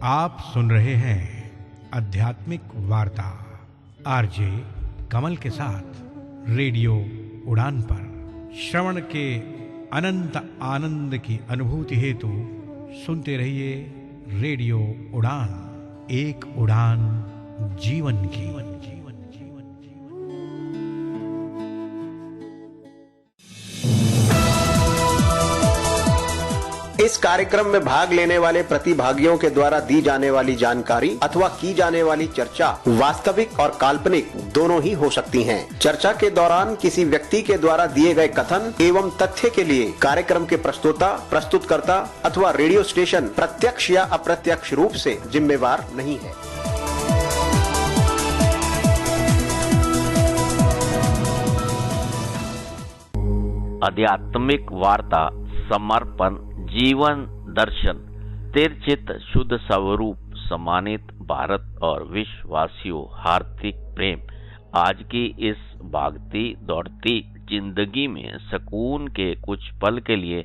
आप सुन रहे हैं आध्यात्मिक वार्ता आरजे कमल के साथ रेडियो उड़ान पर। श्रवण के अनंत आनंद की अनुभूति हेतु सुनते रहिए रेडियो उड़ान, एक उड़ान जीवन की। इस कार्यक्रम में भाग लेने वाले प्रतिभागियों के द्वारा दी जाने वाली जानकारी अथवा की जाने वाली चर्चा वास्तविक और काल्पनिक दोनों ही हो सकती हैं। चर्चा के दौरान किसी व्यक्ति के द्वारा दिए गए कथन एवं तथ्य के लिए कार्यक्रम के प्रस्तोता, प्रस्तुतकर्ता अथवा रेडियो स्टेशन प्रत्यक्ष या अप्रत्यक्ष रूप से जिम्मेवार नहीं है। आध्यात्मिक वार्ता समर्पण जीवन दर्शन तिरचित शुद्ध स्वरूप सम्मानित भारत और विश्ववासियों, हार्दिक प्रेम। आज की इस भागती दौड़ती जिंदगी में सुकून के कुछ पल के लिए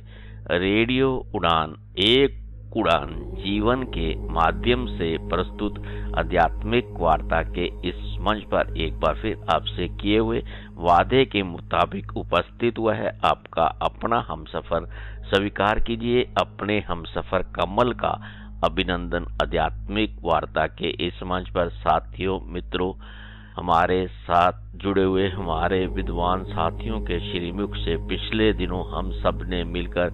रेडियो उड़ान, एक उड़ान जीवन के माध्यम से प्रस्तुत आध्यात्मिक वार्ता के इस मंच पर एक बार फिर आपसे किए हुए वादे के मुताबिक उपस्थित हुआ है आपका अपना हमसफर। स्वीकार कीजिए अपने हमसफर कमल का अभिनंदन। आध्यात्मिक वार्ता के इस मंच पर साथियों, मित्रों, हमारे साथ जुड़े हुए हमारे विद्वान साथियों के श्रीमुख से पिछले दिनों हम सब ने मिलकर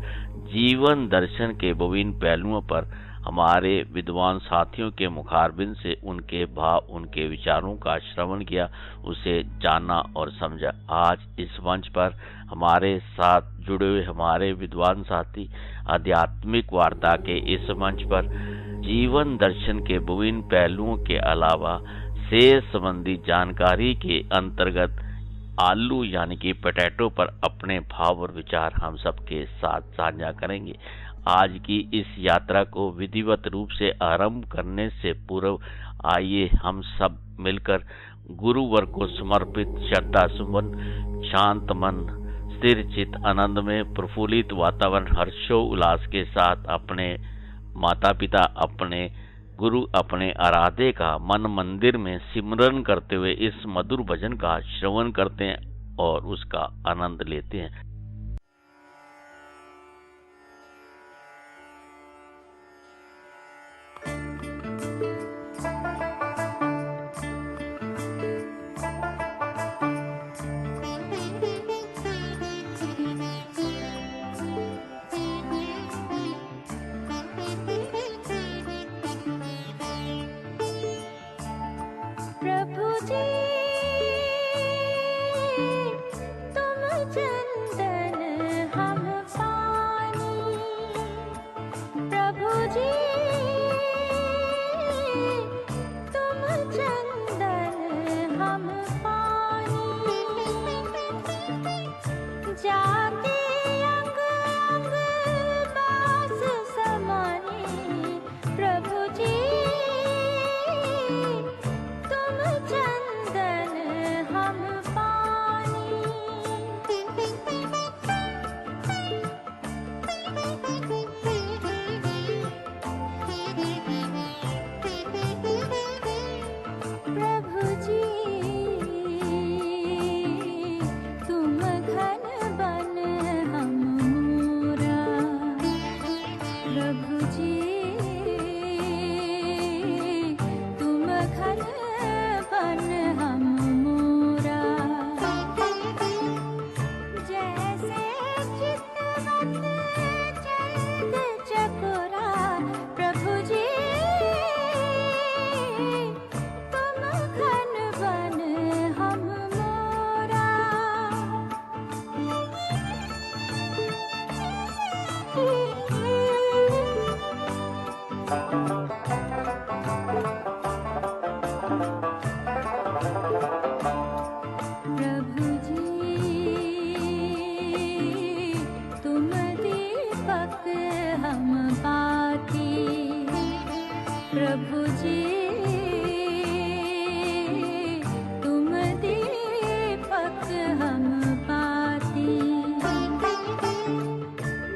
जीवन दर्शन के विभिन्न पहलुओं पर हमारे विद्वान साथियों के मुखारबिन से उनके भाव, उनके विचारों का श्रवण किया, उसे जाना और समझा। आज इस मंच पर हमारे साथ जुड़े हुए हमारे विद्वान साथी आध्यात्मिक वार्ता के इस मंच पर जीवन दर्शन के विभिन्न पहलुओं के अलावा सेहत संबंधी जानकारी के अंतर्गत आलू यानी कि पोटैटो पर अपने भाव और विचार हम सबके साथ साझा करेंगे। आज की इस यात्रा को विधिवत रूप से आरंभ करने से पूर्व आइए हम सब मिलकर गुरुवर को समर्पित श्रद्धा सुमन, शांत मन, स्थिर चित्त, आनंद में प्रफुल्लित वातावरण, हर्षो उल्लास के साथ अपने माता पिता, अपने गुरु, अपने आराध्य का मन मंदिर में सिमरन करते हुए इस मधुर भजन का श्रवण करते हैं और उसका आनंद लेते हैं।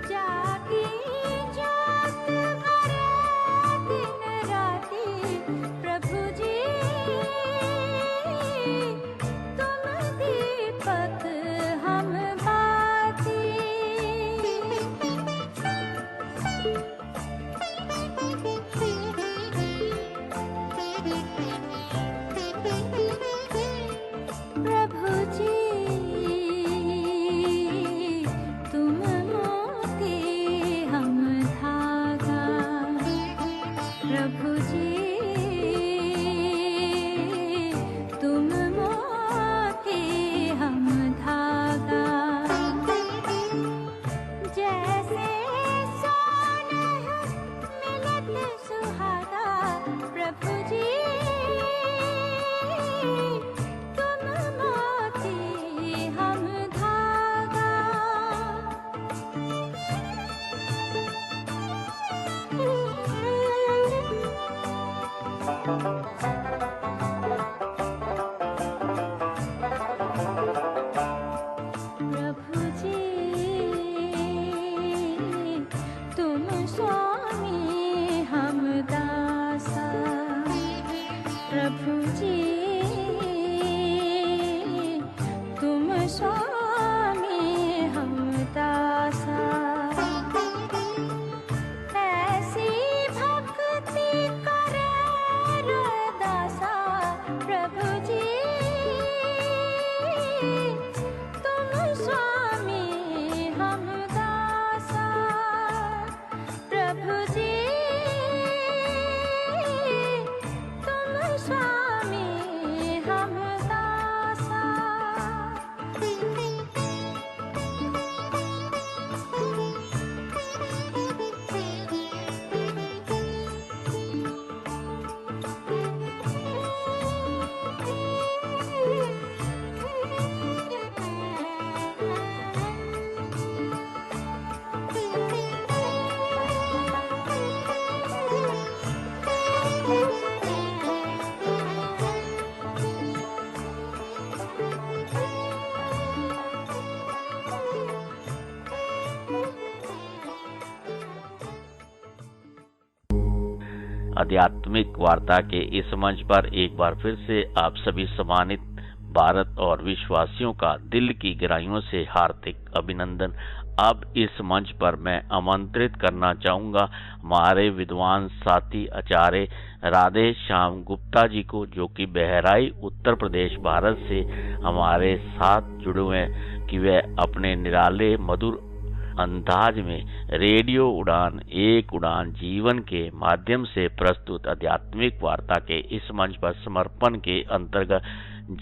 जागी जोत भरे दिन रात। आध्यात्मिक वार्ता के इस मंच पर एक बार फिर से आप सभी सम्मानित भारत और विश्ववासियों का दिल की गहराइयों से हार्दिक अभिनंदन। अब इस मंच पर मैं आमंत्रित करना चाहूंगा हमारे विद्वान साथी आचार्य राधे श्याम गुप्ता जी को, जो कि बहराई उत्तर प्रदेश भारत से हमारे साथ जुड़े हुए हैं कि वे अपने निराले मधुर अंदाज में रेडियो उड़ान एक उड़ान जीवन के माध्यम से प्रस्तुत आध्यात्मिक वार्ता के इस मंच पर समर्पण के अंतर्गत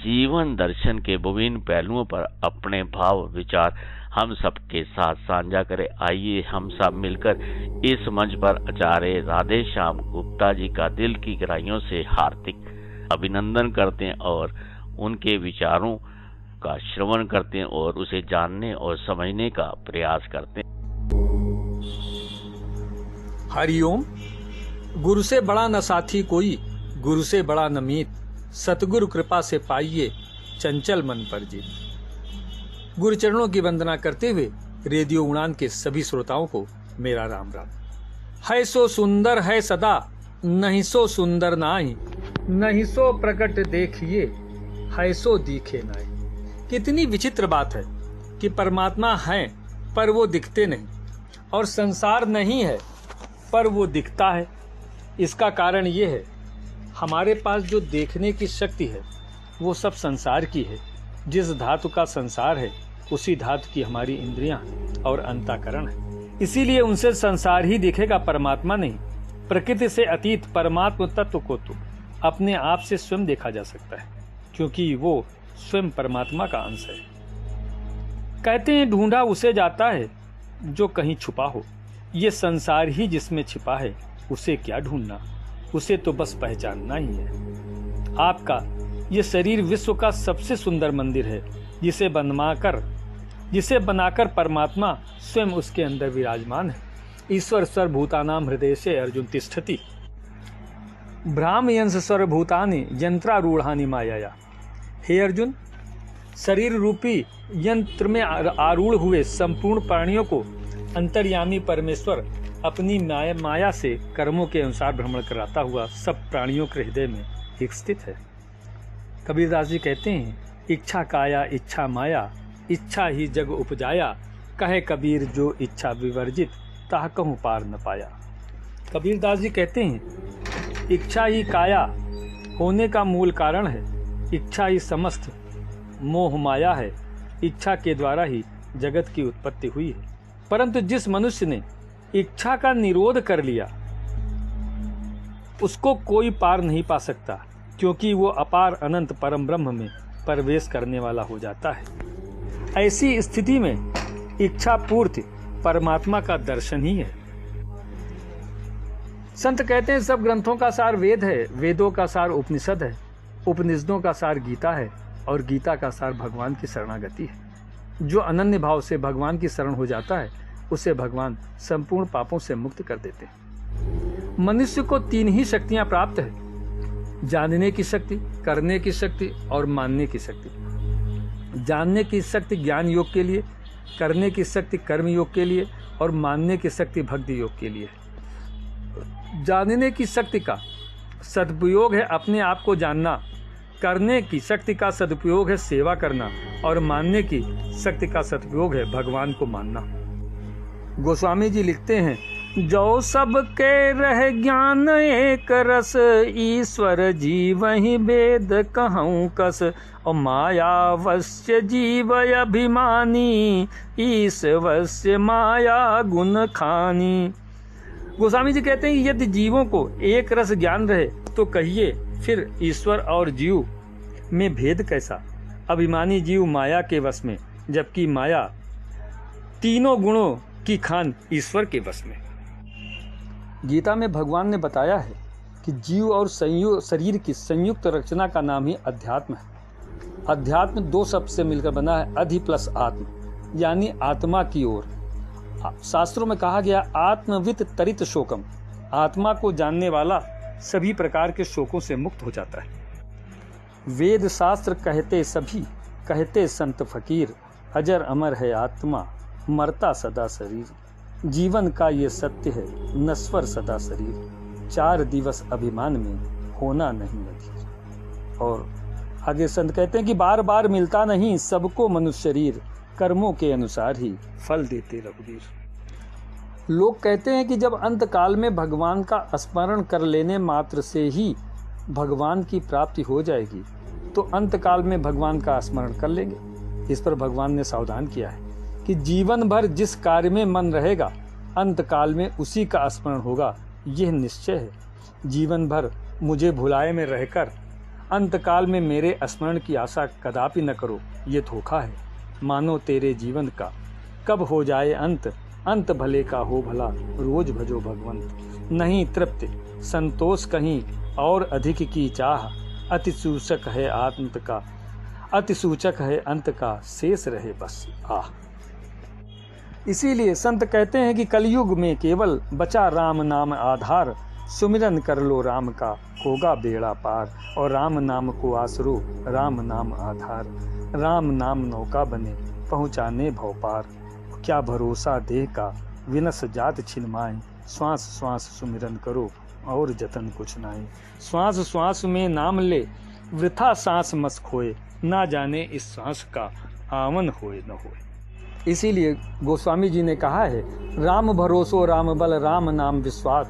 जीवन दर्शन के विभिन्न पहलुओं पर अपने भाव विचार हम सबके साथ साझा करें। आइए हम सब मिलकर इस मंच पर आचार्य राधे श्याम गुप्ता जी का दिल की गहराइयों से हार्दिक अभिनंदन करते हैं और उनके विचारों का श्रवण करते हैं और उसे जानने और समझने का प्रयास करते हैं। हरिओम। गुरु से बड़ा न साथी कोई, गुरु से बड़ा न मीत, सतगुरु कृपा से पाइए चंचल मन पर जीत। गुरु चरणों की वंदना करते हुए रेडियो उड़ान के सभी श्रोताओं को मेरा राम राम। है सो सुंदर है सदा, नहीं सो सुंदर नाई, नहीं सो प्रकट देखिए, है सो दिखे नाई। कितनी विचित्र बात है कि परमात्मा है पर वो दिखते नहीं, और संसार नहीं है पर वो दिखता है। इसका कारण ये है, हमारे पास जो देखने की शक्ति है वो सब संसार की है। जिस धातु का संसार है उसी धातु की हमारी इंद्रियां और अंतःकरण है। इसीलिए उनसे संसार ही दिखेगा, परमात्मा नहीं। प्रकृति से अतीत परमात्मा तत्व को तो अपने आप से स्वयं देखा जा सकता है, क्योंकि वो स्वयं परमात्मा का अंश है। कहते हैं ढूंढा उसे जाता है जो कहीं छुपा हो। ये संसार ही जिसमें छिपा है, उसे क्या ढूंढना, उसे तो बस पहचानना ही है। आपका ये शरीर विश्व का सबसे सुंदर मंदिर है, जिसे बनाकर परमात्मा स्वयं उसके अंदर विराजमान है। ईश्वर सर्वभूतानां हृदय से अर्जुन तिष्ठति, ब्राह्मयंस सर्वभूतानि यंत्रारूढ़ानि मायाया। हे अर्जुन, शरीर रूपी यंत्र में आरूढ़ हुए संपूर्ण प्राणियों को अंतर्यामी परमेश्वर अपनी माया से कर्मों के अनुसार भ्रमण कराता हुआ सब प्राणियों के हृदय में एक स्थित है। कबीरदास जी कहते हैं, इच्छा काया इच्छा माया, इच्छा ही जग उपजाया, कहे कबीर जो इच्छा विवर्जित, ताह कहूँ पार न पाया। कबीरदास जी कहते हैं, इच्छा ही काया होने का मूल कारण है, इच्छा ही समस्त मोह माया है, इच्छा के द्वारा ही जगत की उत्पत्ति हुई है। परंतु जिस मनुष्य ने इच्छा का निरोध कर लिया, उसको कोई पार नहीं पा सकता, क्योंकि वो अपार अनंत परम ब्रह्म में प्रवेश करने वाला हो जाता है। ऐसी स्थिति में इच्छा पूर्ति परमात्मा का दर्शन ही है। संत कहते हैं, सब ग्रंथों का सार वेद है, वेदों का सार उपनिषद है, उपनिषदों का सार गीता है, और गीता का सार भगवान की शरणागति है। जो अनन्य भाव से भगवान की शरण हो जाता है, उसे भगवान संपूर्ण पापों से मुक्त कर देते हैं। मनुष्य को तीन ही शक्तियां प्राप्त है, जानने की शक्ति, करने की शक्ति और मानने की शक्ति। जानने की शक्ति ज्ञान योग के लिए, करने की शक्ति कर्म योग के लिए, और मानने की शक्ति भक्ति योग के लिए। जानने की शक्ति का सदुपयोग है अपने आप को जानना, करने की शक्ति का सदुपयोग है सेवा करना, और मानने की शक्ति का सदुपयोग है भगवान को मानना। गोस्वामी जी लिखते हैं, जो सबके रह ज्ञान एक रस, ईश्वर जीव ही वेद कहूँ कस, और मायावश्य जीव अभिमानी, ईश्वस्य माया गुण खानी। गोस्वामी जी कहते हैं, यदि जीवों को एक रस ज्ञान रहे तो कहिए फिर ईश्वर और जीव में भेद कैसा। अभिमानी जीव माया के वश में, जबकि माया तीनों गुणों की खान ईश्वर के वश में। गीता में भगवान ने बताया है कि जीव और शरीर की संयुक्त रचना का नाम ही अध्यात्म है। अध्यात्म दो शब्द से मिलकर बना है, अधि प्लस आत्म, यानी आत्मा की ओर। शास्त्रों में कहा गया, आत्मवित तरित शोकम, आत्मा को जानने वाला सभी प्रकार के शोकों से मुक्त हो जाता है। वेद शास्त्र कहते सभी, कहते संत फकीर, अजर अमर है आत्मा, मरता सदा शरीर। जीवन का ये सत्य है, नश्वर सदा शरीर। 4 दिवस अभिमान में होना नहीं अधीर। और आगे संत कहते हैं कि बार बार मिलता नहीं सबको मनुष्य शरीर, कर्मों के अनुसार ही फल देते रघुवीर। लोग कहते हैं कि जब अंत काल में भगवान का स्मरण कर लेने मात्र से ही भगवान की प्राप्ति हो जाएगी, तो अंत काल में भगवान का स्मरण कर लेंगे। इस पर भगवान ने सावधान किया है कि जीवन भर जिस कार्य में मन रहेगा अंत काल में उसी का स्मरण होगा, यह निश्चय है। जीवन भर मुझे भुलाए में रहकर अंत काल में मेरे स्मरण की आशा कदापि न करो, ये धोखा है। मानो तेरे जीवन का कब हो जाए अंत, अंत भले का हो भला, रोज भजो भगवंत। नहीं तृप्त संतोष कहीं और अधिक की चाह, अति सूचक है अंत का, अति सूचक है अंत का, शेष रहे बस आह। इसीलिए संत कहते हैं कि कलयुग में केवल बचा राम नाम आधार, सुमिरन कर लो राम का होगा बेड़ा पार। और राम नाम को आसरो, राम नाम आधार, राम नाम नौका बने पहुँचाने भव पार। क्या भरोसा देह का विनस जात छिनमाए, श्वास श्वास सुमिरन करो और जतन कुछ नाए। श्वास श्वास में नाम ले वृथा सांस मस खोए, ना जाने इस सांस का आवन होए न होए। इसीलिए गोस्वामी जी ने कहा है, राम भरोसो राम बल राम नाम विश्वास,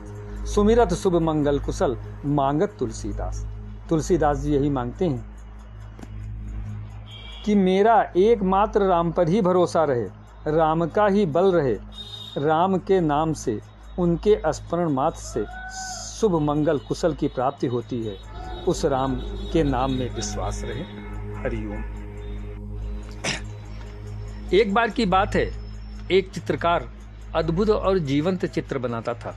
सुमिरत शुभ मंगल कुशल मांगत तुलसीदास। तुलसीदास जी यही मांगते हैं कि मेरा एकमात्र राम पर ही भरोसा रहे, राम का ही बल रहे, राम के नाम से उनके स्मरण मात्र से शुभ मंगल कुशल की प्राप्ति होती है। उस राम के नाम में विश्वास रहे। हरिओम। एक बार की बात है, एक चित्रकार अद्भुत और जीवंत चित्र बनाता था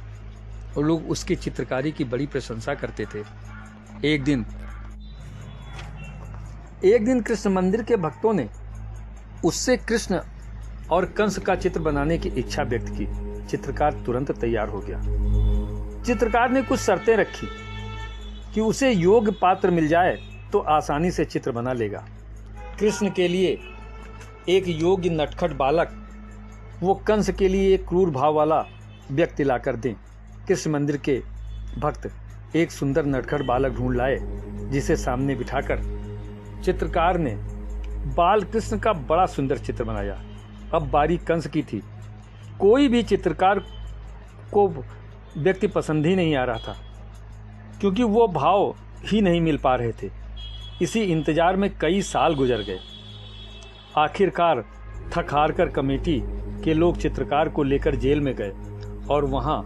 और लोग उसकी चित्रकारी की बड़ी प्रशंसा करते थे। एक दिन कृष्ण मंदिर के भक्तों ने उससे कृष्ण और कंस का चित्र बनाने की इच्छा व्यक्त की। चित्रकार तुरंत तैयार हो गया। चित्रकार ने कुछ शर्तें रखी कि उसे योग्य पात्र मिल जाए तो आसानी से चित्र बना लेगा। कृष्ण के लिए एक योग्य नटखट बालक, वो कंस के लिए एक क्रूर भाव वाला व्यक्ति लाकर दें। कृष्ण मंदिर के भक्त एक सुंदर नटखट बालक ढूंढ लाए, जिसे सामने बिठाकर चित्रकार ने बाल कृष्ण का बड़ा सुंदर चित्र बनाया। अब बारी कंस की थी। कोई भी चित्रकार को व्यक्ति पसंद ही नहीं आ रहा था, क्योंकि वो भाव ही नहीं मिल पा रहे थे। इसी इंतजार में कई साल गुजर गए। आखिरकार थक हार कर कमेटी के लोग चित्रकार को लेकर जेल में गए और वहां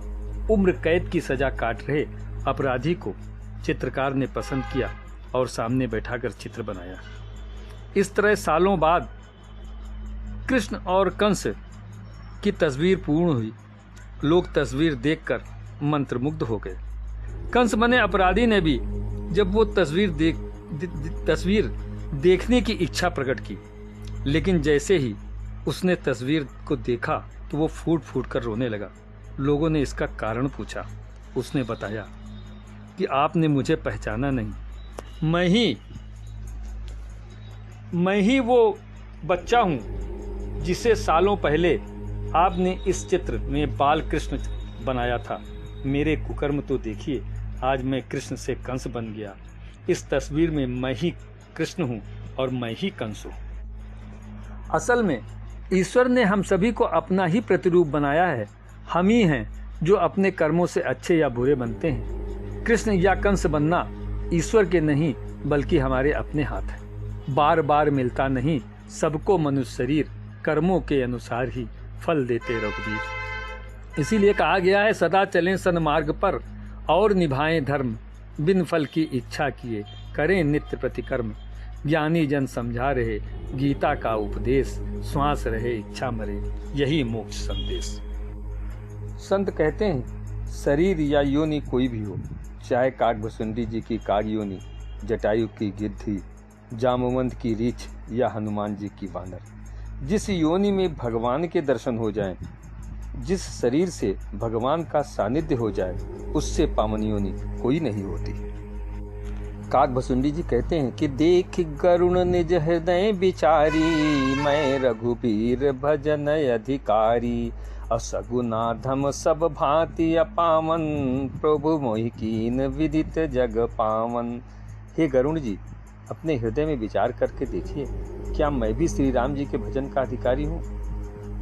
उम्र कैद की सजा काट रहे अपराधी को चित्रकार ने पसंद किया और सामने बैठाकर चित्र बनाया। इस तरह सालों बाद कृष्ण और कंस की तस्वीर पूर्ण हुई। लोग तस्वीर देखकर मंत्रमुग्ध हो गए। कंस बने अपराधी ने भी जब वो तस्वीर देखने की इच्छा प्रकट की, लेकिन जैसे ही उसने तस्वीर को देखा तो वो फूट फूट कर रोने लगा। लोगों ने इसका कारण पूछा। उसने बताया कि आपने मुझे पहचाना नहीं, मैं ही वो बच्चा हूँ जिसे सालों पहले आपने इस चित्र में बाल कृष्ण बनाया था। मेरे कुकर्म तो देखिए, आज मैं कृष्ण से कंस बन गया। इस तस्वीर में मैं ही कृष्ण हूँ और मैं ही कंस हूँ। असल में ईश्वर ने हम सभी को अपना ही प्रतिरूप बनाया है। हम ही हैं जो अपने कर्मों से अच्छे या बुरे बनते हैं। कृष्ण या कंस बनना ईश्वर के नहीं बल्कि हमारे अपने हाथ है। बार बार मिलता नहीं सबको मनुष्य शरीर, कर्मों के अनुसार ही फल देते रघुवीर। इसीलिए कहा गया है, सदा चलें सन्मार्ग पर और निभाएं धर्म, बिन फल की इच्छा किए करें नित्य प्रतिकर्म। ज्ञानी जन समझा रहे गीता का उपदेश, श्वास रहे इच्छा मरे यही मोक्ष संदेश। संत कहते हैं, शरीर या योनि कोई भी हो, चाहे काकभुसुंडी जी की काग योनि, जटायु की गिद्धि, जामवंत की रीछ या हनुमान जी की वानर, जिस योनि में भगवान के दर्शन हो जाएं, जिस शरीर से भगवान का सानिध्य हो जाए, उससे पावन योनि कोई नहीं होती। काक भसुंडी जी कहते हैं कि देख गरुण निज हृदय विचारी, मैं रघुबीर भजन अधिकारी, असगुनाधम सब भांति अपावन, प्रभु मोहि कीन विदित जग पावन। हे गरुण जी, अपने हृदय में विचार करके देखिए, क्या मैं भी श्री राम जी के भजन का अधिकारी हूँ?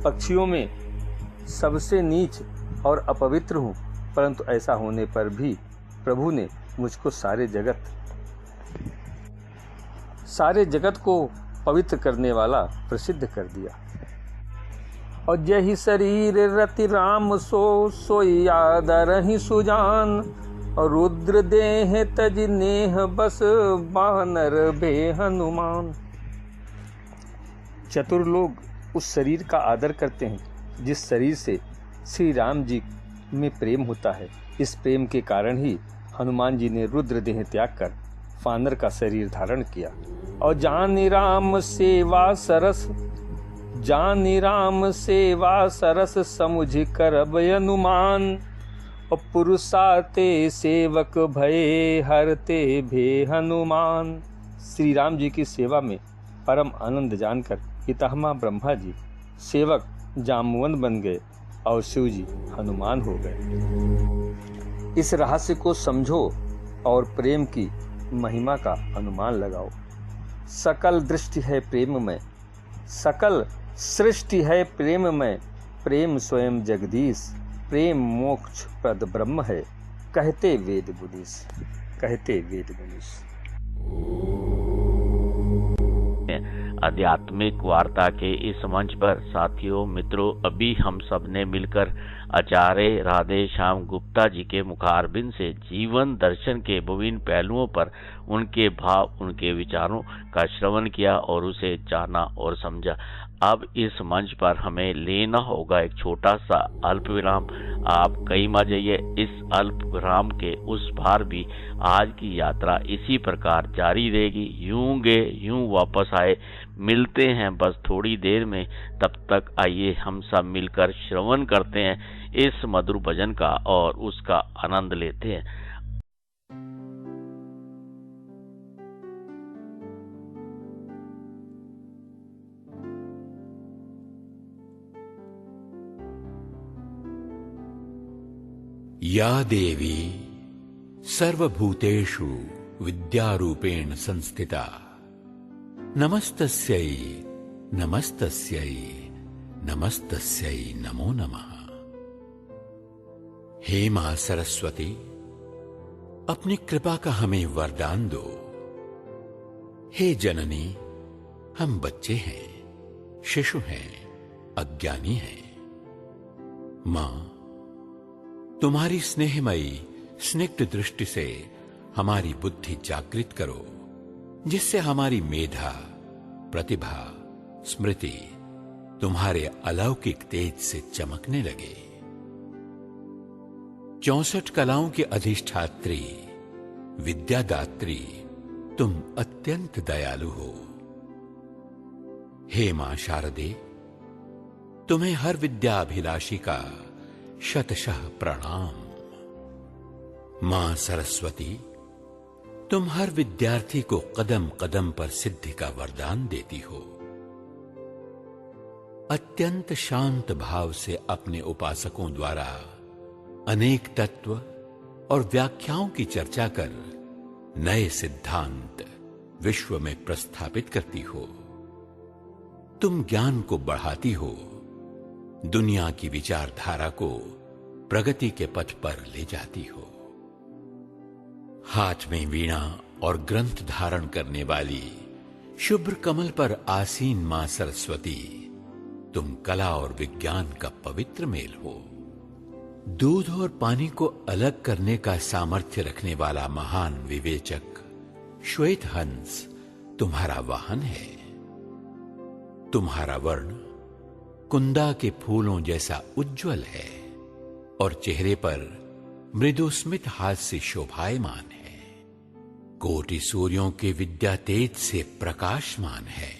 पक्षियों में सबसे नीच और अपवित्र हूँ, परंतु ऐसा होने पर भी प्रभु ने मुझको सारे जगत को पवित्र करने वाला प्रसिद्ध कर दिया। और यही शरीर रति राम सोई आदरहि सुजान, और रुद्र देह तज नेह बस बानर बे हनुमान। चतुर लोग उस शरीर का आदर करते हैं जिस शरीर से श्री राम जी में प्रेम होता है। इस प्रेम के कारण ही हनुमान जी ने रुद्र देह त्याग कर फानर का शरीर धारण किया। और जानि राम सेवा सरस समुझ करब अनुमान, और पुरुषाते सेवक भये हरते भे हनुमान। श्री राम जी की सेवा में परम आनंद जानकर पितामह ब्रह्मा जी सेवक जामवन बन गए और शिव जी हनुमान हो गए। इस रहस्य को समझो और प्रेम की महिमा का अनुमान लगाओ। सकल दृष्टि है प्रेम में, सकल सृष्टि है प्रेम में, प्रेम स्वयं जगदीश, प्रेम मोक्ष प्रद ब्रह्म है, कहते वेद बुनीस। आध्यात्मिक वार्ता के इस मंच पर साथियों मित्रों, अभी हम सब ने मिलकर आचार्य राधे श्याम गुप्ता जी के मुखारबिंद से जीवन दर्शन के विभिन्न पहलुओं पर उनके भाव, उनके विचारों का श्रवण किया और उसे जाना और समझा। अब इस मंच पर हमें लेना होगा एक छोटा सा अल्प विराम। आप कहीं मत जाइए, इस अल्प विराम के उस पार भी आज की यात्रा इसी प्रकार जारी रहेगी। यूं गए यूं वापस आए, मिलते हैं बस थोड़ी देर में। तब तक आइए हम सब मिलकर श्रवण करते हैं इस मधुर भजन का और उसका आनंद लेते हैं। या देवी सर्वभूतेषु विद्यारूपेण संस्थिता, नमस्तस्यै नमस्तस्यै नमस्तस्यै नमो नमः। हे मां सरस्वती, अपनी कृपा का हमें वरदान दो। हे जननी, हम बच्चे हैं, शिशु हैं, अज्ञानी हैं। मां, तुम्हारी स्नेहमयी स्निग्ध दृष्टि से हमारी बुद्धि जागृत करो, जिससे हमारी मेधा, प्रतिभा, स्मृति तुम्हारे अलौकिक तेज से चमकने लगे। 64 कलाओं की अधिष्ठात्री, विद्यादात्री, तुम अत्यंत दयालु हो। हे मां शारदे, तुम्हें हर विद्याभिलाषी का शतशः प्रणाम। मां सरस्वती, तुम हर विद्यार्थी को कदम कदम पर सिद्धि का वरदान देती हो। अत्यंत शांत भाव से अपने उपासकों द्वारा अनेक तत्व और व्याख्याओं की चर्चा कर नए सिद्धांत विश्व में प्रस्थापित करती हो। तुम ज्ञान को बढ़ाती हो, दुनिया की विचारधारा को प्रगति के पथ पर ले जाती हो। हाथ में वीणा और ग्रंथ धारण करने वाली शुभ्र कमल पर आसीन मां सरस्वती, तुम कला और विज्ञान का पवित्र मेल हो। दूध और पानी को अलग करने का सामर्थ्य रखने वाला महान विवेचक श्वेत हंस तुम्हारा वाहन है। तुम्हारा वर्ण कुंदा के फूलों जैसा उज्जवल है और चेहरे पर मृदु स्मित हास्य शोभायमान है। कोटि सूर्यों के विद्या तेज से प्रकाशमान है।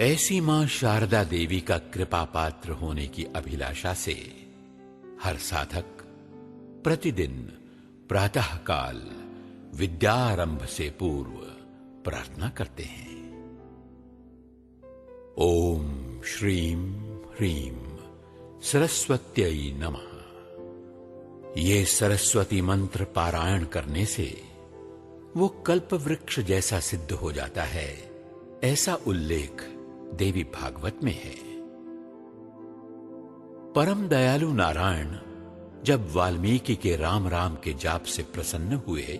ऐसी मां शारदा देवी का कृपा पात्र होने की अभिलाषा से हर साधक प्रतिदिन प्रातःकाल विद्यारंभ से पूर्व प्रार्थना करते हैं। ओम श्रीम ह्रीम सरस्वत्यै नमः। ये सरस्वती मंत्र पारायण करने से वो कल्प वृक्ष जैसा सिद्ध हो जाता है, ऐसा उल्लेख देवी भागवत में है। परम दयालु नारायण जब वाल्मीकि के राम राम के जाप से प्रसन्न हुए,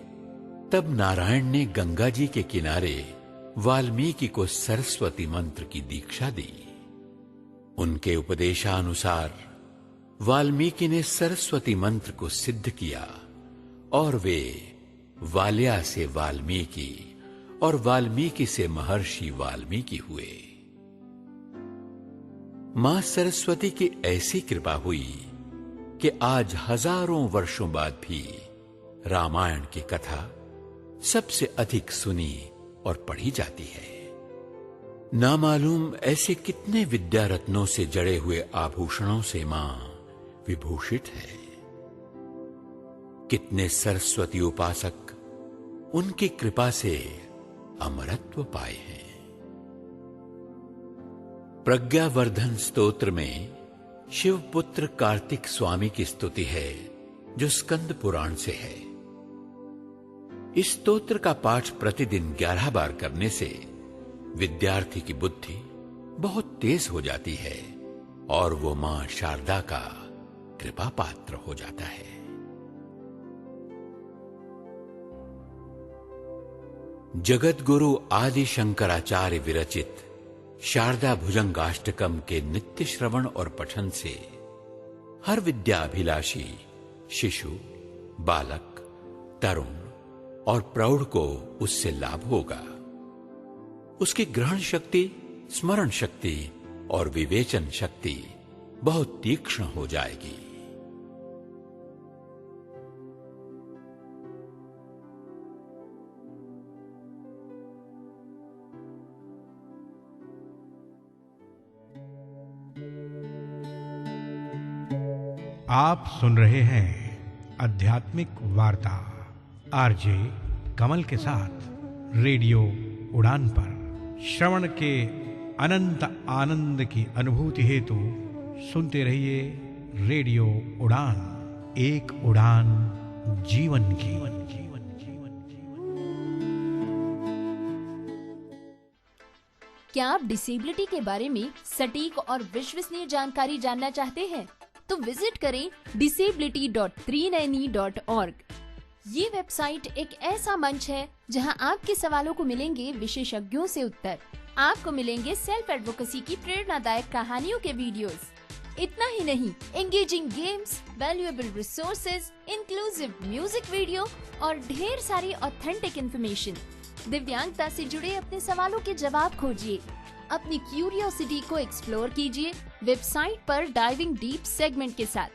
तब नारायण ने गंगा जी के किनारे वाल्मीकि को सरस्वती मंत्र की दीक्षा दी। उनके उपदेशानुसार वाल्मीकि ने सरस्वती मंत्र को सिद्ध किया और वे वाल्या से वाल्मीकि और वाल्मीकि से महर्षि वाल्मीकि हुए। मां सरस्वती की ऐसी कृपा हुई कि आज हजारों वर्षों बाद भी रामायण की कथा सबसे अधिक सुनी और पढ़ी जाती है। नामालूम ऐसे कितने विद्या रत्नों से जड़े हुए आभूषणों से मां विभूषित है। कितने सरस्वती उपासक उनकी कृपा से अमरत्व पाए हैं। प्रज्ञावर्धन स्तोत्र में शिवपुत्र कार्तिक स्वामी की स्तुति है, जो स्कंद पुराण से है। इस स्तोत्र का पाठ प्रतिदिन 11 बार करने से विद्यार्थी की बुद्धि बहुत तेज हो जाती है और वो मां शारदा का कृपा पात्र हो जाता है। जगत गुरु आदि शंकराचार्य विरचित शारदा भुजंगाष्टकम के नित्य श्रवण और पठन से हर विद्याभिलाषी शिशु, बालक, तरुण और प्रौढ़ को उससे लाभ होगा। उसकी ग्रहण शक्ति, स्मरण शक्ति और विवेचन शक्ति बहुत तीक्ष्ण हो जाएगी। आप सुन रहे हैं आध्यात्मिक वार्ता आरजे कमल के साथ रेडियो उड़ान पर। श्रवण के अनंत आनंद की अनुभूति हेतु सुनते रहिए रेडियो उड़ान, एक उड़ान जीवन की। क्या आप डिसेबिलिटी के बारे में सटीक और विश्वसनीय जानकारी जानना चाहते हैं? तो विजिट करें disability.390.org। ये वेबसाइट एक ऐसा मंच है जहां आपके सवालों को मिलेंगे विशेषज्ञों से उत्तर। आपको मिलेंगे सेल्फ एडवोकेसी की प्रेरणादायक कहानियों के वीडियोस। इतना ही नहीं, engaging games, valuable resources, inclusive music video और ढेर सारी ऑथेंटिक इंफॉर्मेशन। दिव्यांगता से जुड़े अपने सवालों के जवाब खोजिए, अपनी क्यूरियोसिटी को एक्सप्लोर कीजिए वेबसाइट पर डाइविंग डीप सेगमेंट के साथ।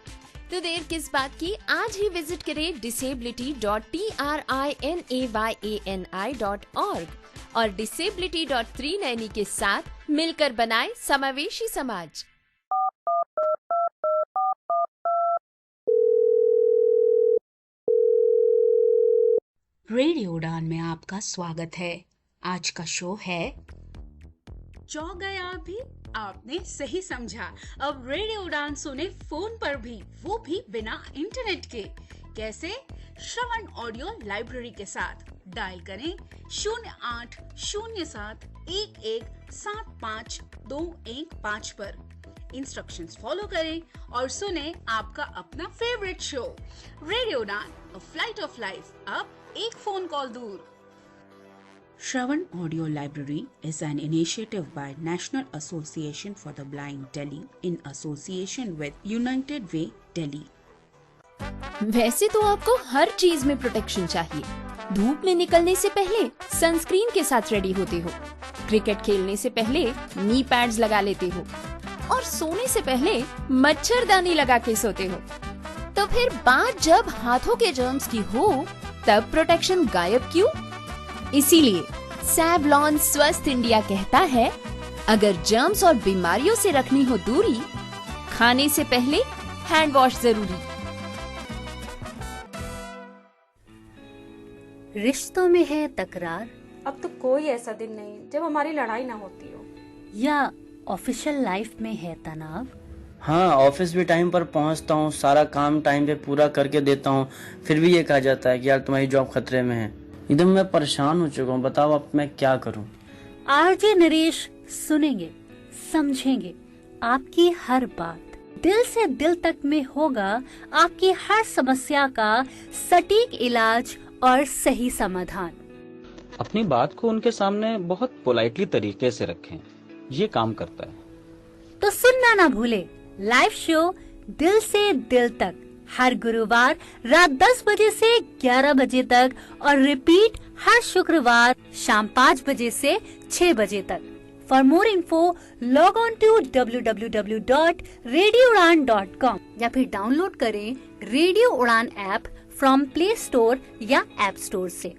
तो देर किस बात की, आज ही विजिट करें disability.trinayani.org और disability.390 के साथ मिलकर बनाए समावेशी समाज। रेडियो उड़ान में आपका स्वागत है। आज का शो है चौंक गए आप भी? आपने सही समझा। अब रेडियो उड़ान सुने फोन पर भी, वो भी बिना इंटरनेट के। कैसे? श्रवण ऑडियो लाइब्रेरी के साथ। डायल करें 0807117525 पर। इंस्ट्रक्शंस फॉलो करें और सुने आपका अपना फेवरेट शो रेडियो उड़ान, अ फ्लाइट ऑफ लाइफ, अब एक फोन कॉल दूर। Shravan Audio Library is an initiative by National Association for the Blind Delhi in association with United Way Delhi. वैसे तो आपको हर चीज में प्रोटेक्शन चाहिए। धूप में निकलने से पहले सनस्क्रीन के साथ रेडी होते हो, क्रिकेट खेलने से पहले नी पैड्स लगा लेते हो और सोने से पहले मच्छरदानी लगा के सोते हो। तो फिर बात जब हाथों के जर्म्स की हो, तब प्रोटेक्शन गायब क्यों? इसीलिए सैवलॉन स्वस्थ इंडिया कहता है, अगर जर्म्स और बीमारियों से रखनी हो दूरी, खाने से पहले हैंड वॉश जरूरी। रिश्तों में है तकरार, अब तो कोई ऐसा दिन नहीं जब हमारी लड़ाई ना होती हो। या ऑफिशियल लाइफ में है तनाव। हाँ, ऑफिस भी टाइम पर पहुंचता हूँ, सारा काम टाइम पे पूरा करके देता हूँ, फिर भी ये कहा जाता है कि यार तुम्हारी जॉब खतरे में है। एकदम मैं परेशान हो चुका हूँ, बताओ अब मैं क्या करूँ। आरजे नरेश सुनेंगे, समझेंगे आपकी हर बात, दिल से दिल तक में होगा आपकी हर समस्या का सटीक इलाज और सही समाधान। अपनी बात को उनके सामने बहुत पोलाइटली तरीके से रखें, ये काम करता है। तो सुनना ना भूले लाइव शो दिल से दिल तक हर गुरुवार रात 10 बजे से 11 बजे तक और रिपीट हर शुक्रवार शाम 5 बजे से 6 बजे तक। For more info log on to www.radioudan.com या फिर डाउनलोड करें radio Udaan app from play store या ऐप स्टोर से।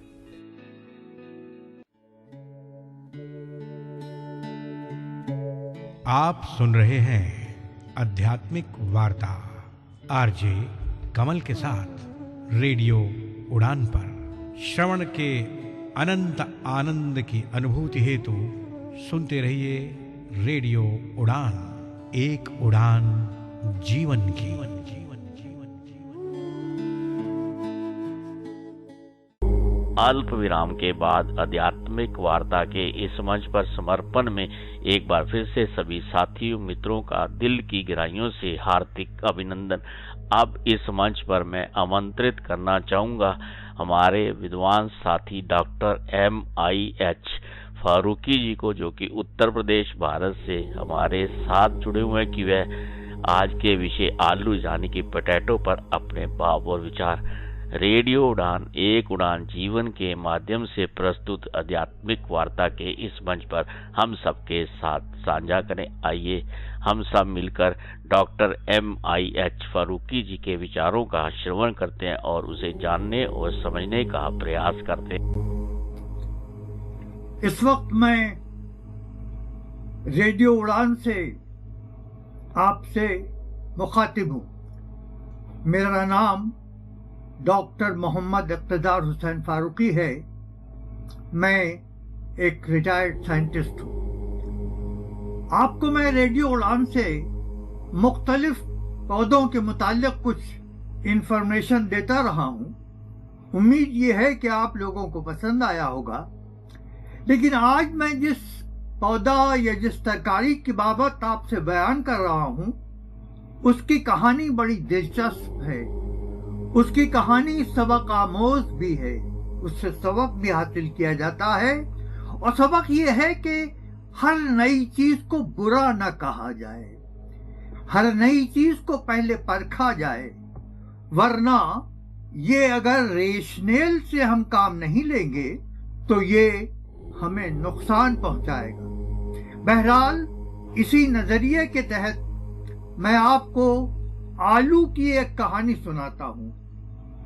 आप सुन रहे हैं आध्यात्मिक वार्ता आरजे कमल के साथ रेडियो उड़ान पर। श्रवण के अनंत आनंद की अनुभूति हेतु सुनते रहिए रेडियो उड़ान, एक उड़ान जीवन की। अल्प विराम के बाद आध्यात्मिक वार्ता के इस मंच पर समर्पण में एक बार फिर से सभी साथियों मित्रों का दिल की गहराइयों से हार्दिक अभिनंदन। अब इस मंच पर मैं आमंत्रित करना चाहूंगा हमारे विद्वान साथी डॉक्टर MIH फारूकी जी को, जो कि उत्तर प्रदेश भारत से हमारे साथ जुड़े हुए हैं, कि वह आज के विषय आलू यानी कि पोटैटो पर अपने भाव और विचार रेडियो उड़ान, एक उड़ान जीवन के माध्यम से प्रस्तुत आध्यात्मिक वार्ता के इस मंच पर हम सबके साथ साझा करें। आइए हम सब मिलकर डॉक्टर MIH फारूकी जी के विचारों का श्रवण करते हैं और उसे जानने और समझने का प्रयास करते हैं। इस वक्त मैं रेडियो उड़ान से आपसे मुखातिब हूँ। मेरा नाम डॉक्टर मोहम्मद इक़्तिदार हुसैन फारूकी है। मैं एक रिटायर्ड साइंटिस्ट हूँ। आपको मैं रेडियो उड़ान से मुख्तलिफ पौधों के मुताल्लिक कुछ इंफॉर्मेशन देता रहा हूँ। उम्मीद ये है कि आप लोगों को पसंद आया होगा। लेकिन आज मैं जिस पौधा या जिस तरकारी की बाबत आपसे बयान कर रहा हूँ, उसकी कहानी बड़ी दिलचस्प है। उसकी कहानी सबक आमोज भी है, उससे सबक भी हासिल किया जाता है। और सबक ये है कि हर नई चीज को बुरा न कहा जाए, हर नई चीज को पहले परखा जाए, वरना ये अगर रेशनेल से हम काम नहीं लेंगे तो ये हमें नुकसान पहुंचाएगा। बहरहाल इसी नजरिए के तहत मैं आपको आलू की एक कहानी सुनाता हूँ।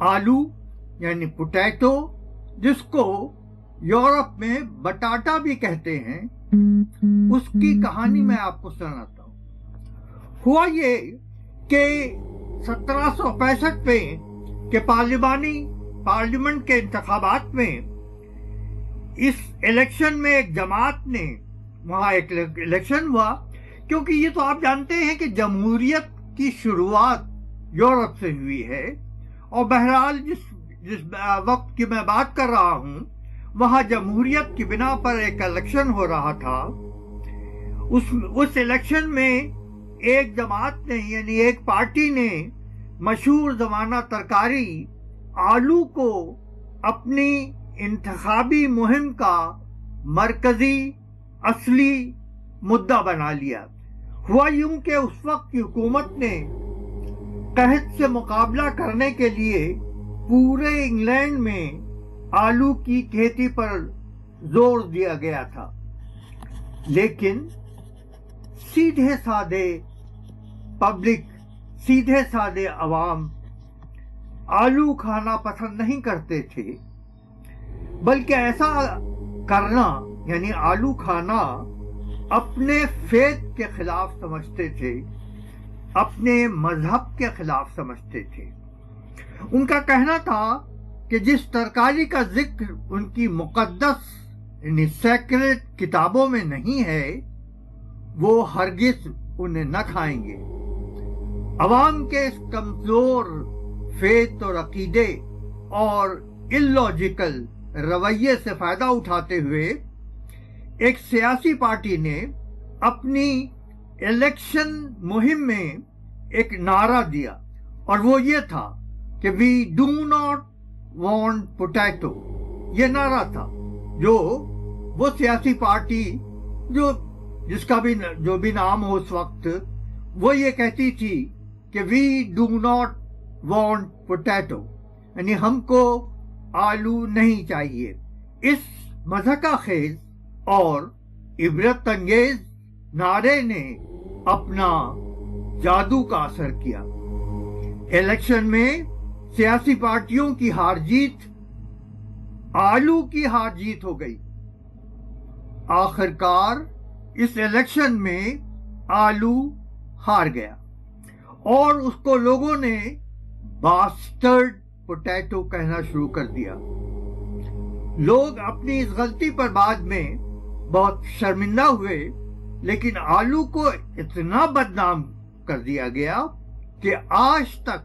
आलू यानी पोटैटो, जिसको यूरोप में बटाटा भी कहते हैं, उसकी कहानी मैं आपको सुनाता हूँ। हुआ ये कि 1765 में के पार्लियामेंट के इंतखाबात में इस इलेक्शन में एक जमात ने, वहाँ एक इलेक्शन हुआ, क्योंकि ये तो आप जानते हैं कि जमहूरियत की शुरुआत यूरोप से हुई है। और बहरहाल जिस वक्त की मैं बात कर रहा हूँ, वहाँ जमहूरियत की बिना पर एक इलेक्शन हो रहा था। उस इलेक्शन में एक जमात ने यानी एक पार्टी ने मशहूर जमाना तरकारी आलू को अपनी इंतखाबी मुहिम का मरकजी असली मुद्दा बना लिया। हुआ यूं कि उस वक्त की हुकूमत ने कहत से मुकाबला करने के लिए पूरे इंग्लैंड में आलू की खेती पर जोर दिया गया था। लेकिन सीधे साधे पब्लिक, सीधे साधे अवाम आलू खाना पसंद नहीं करते थे, बल्कि ऐसा करना यानी आलू खाना अपने फेथ के खिलाफ समझते थे, अपने मजहब के खिलाफ समझते थे। उनका कहना था कि जिस तरकारी का जिक्र उनकी मुकद्दस यानी सेक्रेट किताबों में नहीं है वो हरगिज उन्हें न खाएंगे। अवाम के इस कमजोर फेथ और अकीदे और इलॉजिकल रवैये से फायदा उठाते हुए एक सियासी पार्टी ने अपनी इलेक्शन मुहिम में एक नारा दिया और वो ये था कि we do not want potato. ये नारा था जो वो सियासी पार्टी जिसका भी जो भी नाम हो उस वक्त वो ये कहती थी कि we do not want potato, यानी हमको आलू नहीं चाहिए। इस मज़हक़ाखेज़ और इबरत अंगेज नारे ने अपना जादू का असर किया। इलेक्शन में सियासी पार्टियों की हार जीत आलू की हार जीत हो गई। आखिरकार इस इलेक्शन में आलू हार गया और उसको लोगों ने बास्टर्ड पोटैटो कहना शुरू कर दिया। लोग अपनी इस गलती पर बाद में बहुत शर्मिंदा हुए, लेकिन आलू को इतना बदनाम कर दिया गया कि आज तक,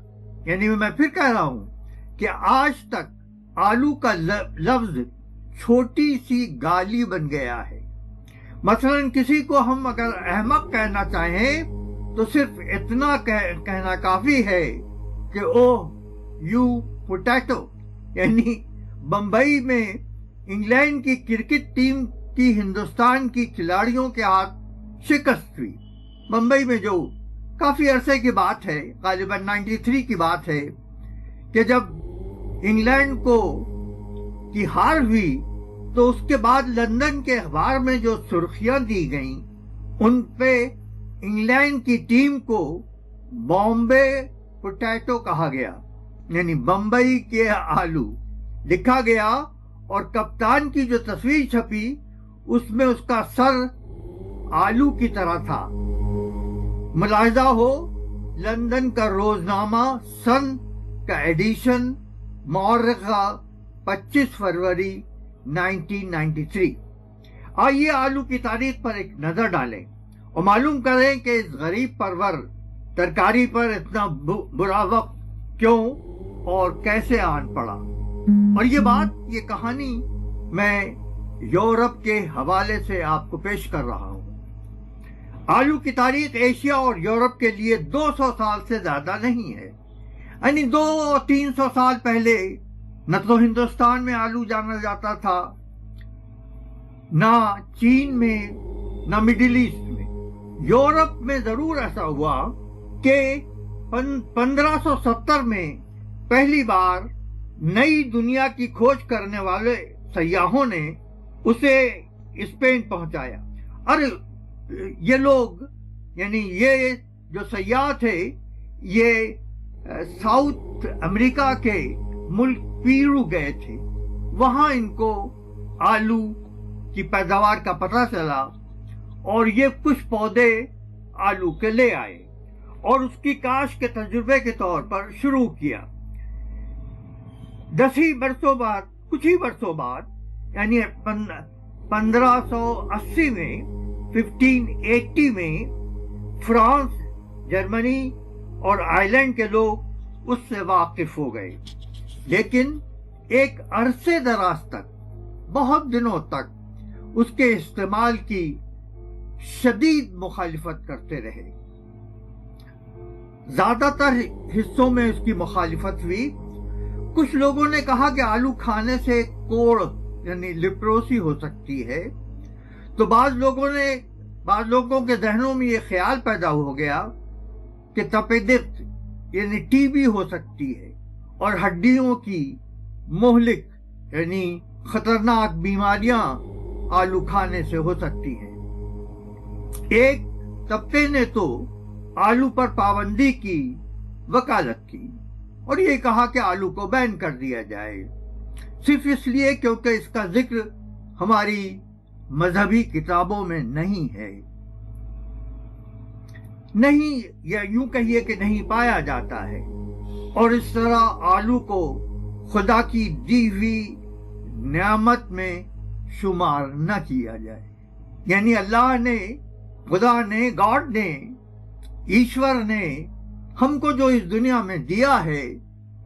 यानी मैं फिर कह रहा हूं कि आज तक आलू का लफ्ज छोटी सी गाली बन गया है। मसलन किसी को हम अगर अहमक कहना चाहें तो सिर्फ इतना कहना काफी है कि ओह यू पोटैटो, यानी बंबई में इंग्लैंड की क्रिकेट टीम की हिंदुस्तान की खिलाड़ियों के हाथ शिकस्त हुई। बंबई में जो काफी अरसे की बात है, गालिबन 93 की बात है, कि जब इंग्लैंड की हार हुई तो उसके बाद लंदन के अखबार में जो सुर्खियां दी गईं उन पे इंग्लैंड की टीम को बॉम्बे पोटैटो कहा गया, यानी बंबई के आलू लिखा गया। और कप्तान की जो तस्वीर छपी उसमें उसका सर आलू की तरह था। मुलाहिजा हो, लंदन का रोजनामा सन का एडिशन मौर्रखा 25 फरवरी 1993। आइए आलू की तारीख पर एक नजर डालें और मालूम करें कि इस गरीब परवर तरकारी पर इतना बुरा वक्त क्यों और कैसे आन पड़ा। और ये कहानी मैं यूरोप के हवाले से आपको पेश कर रहा हूं। आलू की तारीख एशिया और यूरोप के लिए 200 साल से ज्यादा नहीं है, यानी 200-300 साल पहले न तो हिंदुस्तान में आलू जाना जाता था, ना चीन में, ना मिडिल ईस्ट में। यूरोप में जरूर ऐसा हुआ कि 1570 में पहली बार नई दुनिया की खोज करने वाले सयाहों ने उसे स्पेन पहुंचाया। अरे ये लोग, यानी ये जो सयाह थे, ये साउथ अमेरिका के मुल्क पीरू गए थे। वहां इनको आलू की पैदावार का पता चला और ये कुछ पौधे आलू के ले आए और उसकी काश के तजुर्बे के तौर पर शुरू किया। कुछ ही वर्षों बाद यानी 1580 में 1580 में फ्रांस, जर्मनी और आयरलैंड के लोग उससे वाकिफ हो गए, लेकिन एक अरसे दराज तक, बहुत दिनों तक उसके इस्तेमाल की शदीद मुखालिफत करते रहे। ज्यादातर हिस्सों में उसकी मुखालिफत हुई। कुछ लोगों ने कहा कि आलू खाने से कोढ़ यानी लिप्रोसी हो सकती है, तो बाद लोगों के जहनों में ये ख्याल पैदा हो गया कि तपेदिक यानी टीबी हो सकती है और हड्डियों की मोहलिक यानी खतरनाक बीमारियां आलू खाने से हो सकती हैं। एक तबके ने तो आलू पर पाबंदी की वकालत की और ये कहा कि आलू को बैन कर दिया जाए, सिर्फ इसलिए क्योंकि इसका जिक्र हमारी मजहबी किताबों में नहीं है, नहीं, या यूं कहिए कि नहीं पाया जाता है। और इस तरह आलू को खुदा की दी हुई नेमत में शुमार न किया जाए। यानी अल्लाह ने, खुदा ने, गॉड ने, ईश्वर ने हमको जो इस दुनिया में दिया है,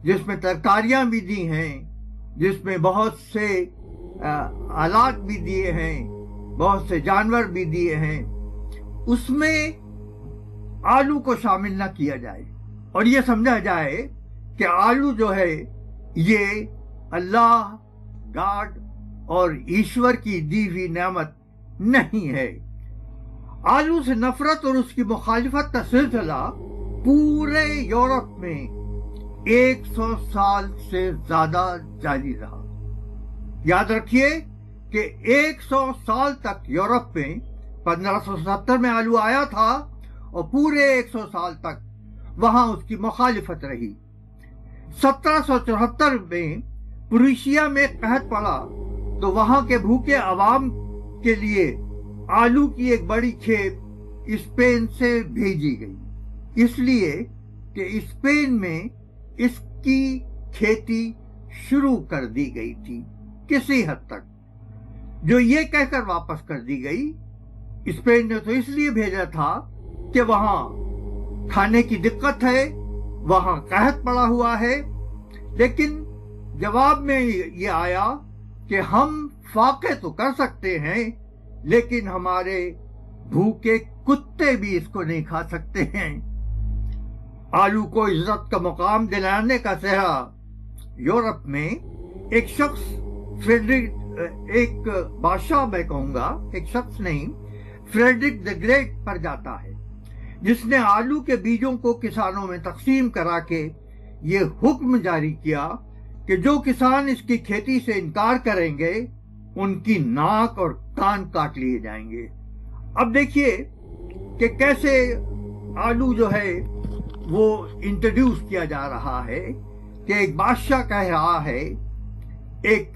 जिसमें तरकारियां भी दी हैं, जिसमें बहुत से आलात भी दिए हैं, बहुत से जानवर भी दिए हैं, उसमें आलू को शामिल न किया जाए और ये समझा जाए कि आलू जो है ये अल्लाह, गॉड और ईश्वर की दी हुई नेमत नहीं है। आलू से नफरत और उसकी मुखालिफत का सिलसिला पूरे यूरोप में 100 साल से ज्यादा जारी रहा। याद रखिए कि 100 साल तक यूरोप में 1570 में आलू आया था और पूरे 100 साल तक वहां उसकी मुखालिफत रही। 1774 में प्रूशिया में कहत पड़ा तो वहां के भूखे अवाम के लिए आलू की एक बड़ी खेप स्पेन से भेजी गई, इसलिए कि स्पेन में इसकी खेती शुरू कर दी गई थी किसी हद तक, जो ये कहकर वापस कर दी गई। स्पेन ने तो इसलिए भेजा था कि वहां खाने की दिक्कत है, वहां कहत पड़ा हुआ है, लेकिन जवाब में ये आया कि हम फाके तो कर सकते हैं, लेकिन हमारे भूखे कुत्ते भी इसको नहीं खा सकते हैं। आलू को इज्जत का मुकाम दिलाने का सेहरा यूरोप में एक शख्स, एक बादशाह मैं कहूंगा, एक शख्स नहीं, फ्रेडरिक द ग्रेट पर जाता है, जिसने आलू के बीजों को किसानों में तकसीम करा के ये हुक्म जारी किया कि जो किसान इसकी खेती से इनकार करेंगे उनकी नाक और कान काट लिए जाएंगे। अब देखिए कि कैसे आलू जो है वो इंट्रोड्यूस किया जा रहा है कि एक बादशाह कह रहा है, एक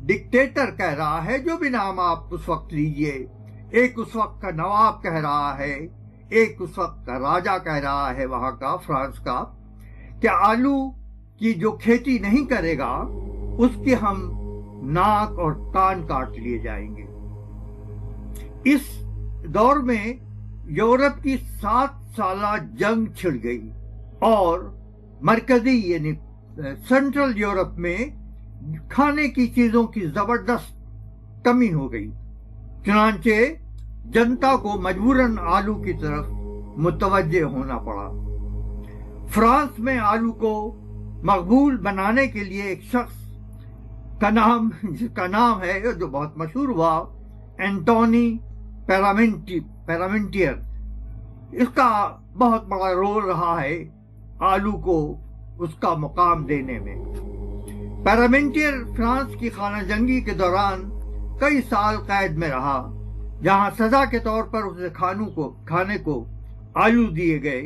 डिक्टेटर कह रहा है, जो भी नाम आप उस वक्त लीजिए, एक उस वक्त का नवाब कह रहा है, एक उस वक्त का राजा कह रहा है वहां का, फ्रांस का, कि आलू की जो खेती नहीं करेगा उसके हम नाक और कान काट लिए जाएंगे। इस दौर में यूरोप की 7 साला जंग छिड़ गई और मरकजी यानी सेंट्रल यूरोप में खाने की चीजों की जबरदस्त कमी हो गई। चुनांचे जनता को मजबूरन आलू की तरफ मुतवज्जे होना पड़ा। फ्रांस में आलू को मकबूल बनाने के लिए एक शख्स का नाम, जिसका नाम है जो बहुत मशहूर हुआ, एंटोनी पैरामेंटियर, इसका बहुत बड़ा रोल रहा है आलू को उसका मुकाम देने में। पैरामेंटियर फ्रांस की खाना जंगी के दौरान कई साल कैद में रहा, जहां सजा के तौर पर उसे खाने को आलू दिए गए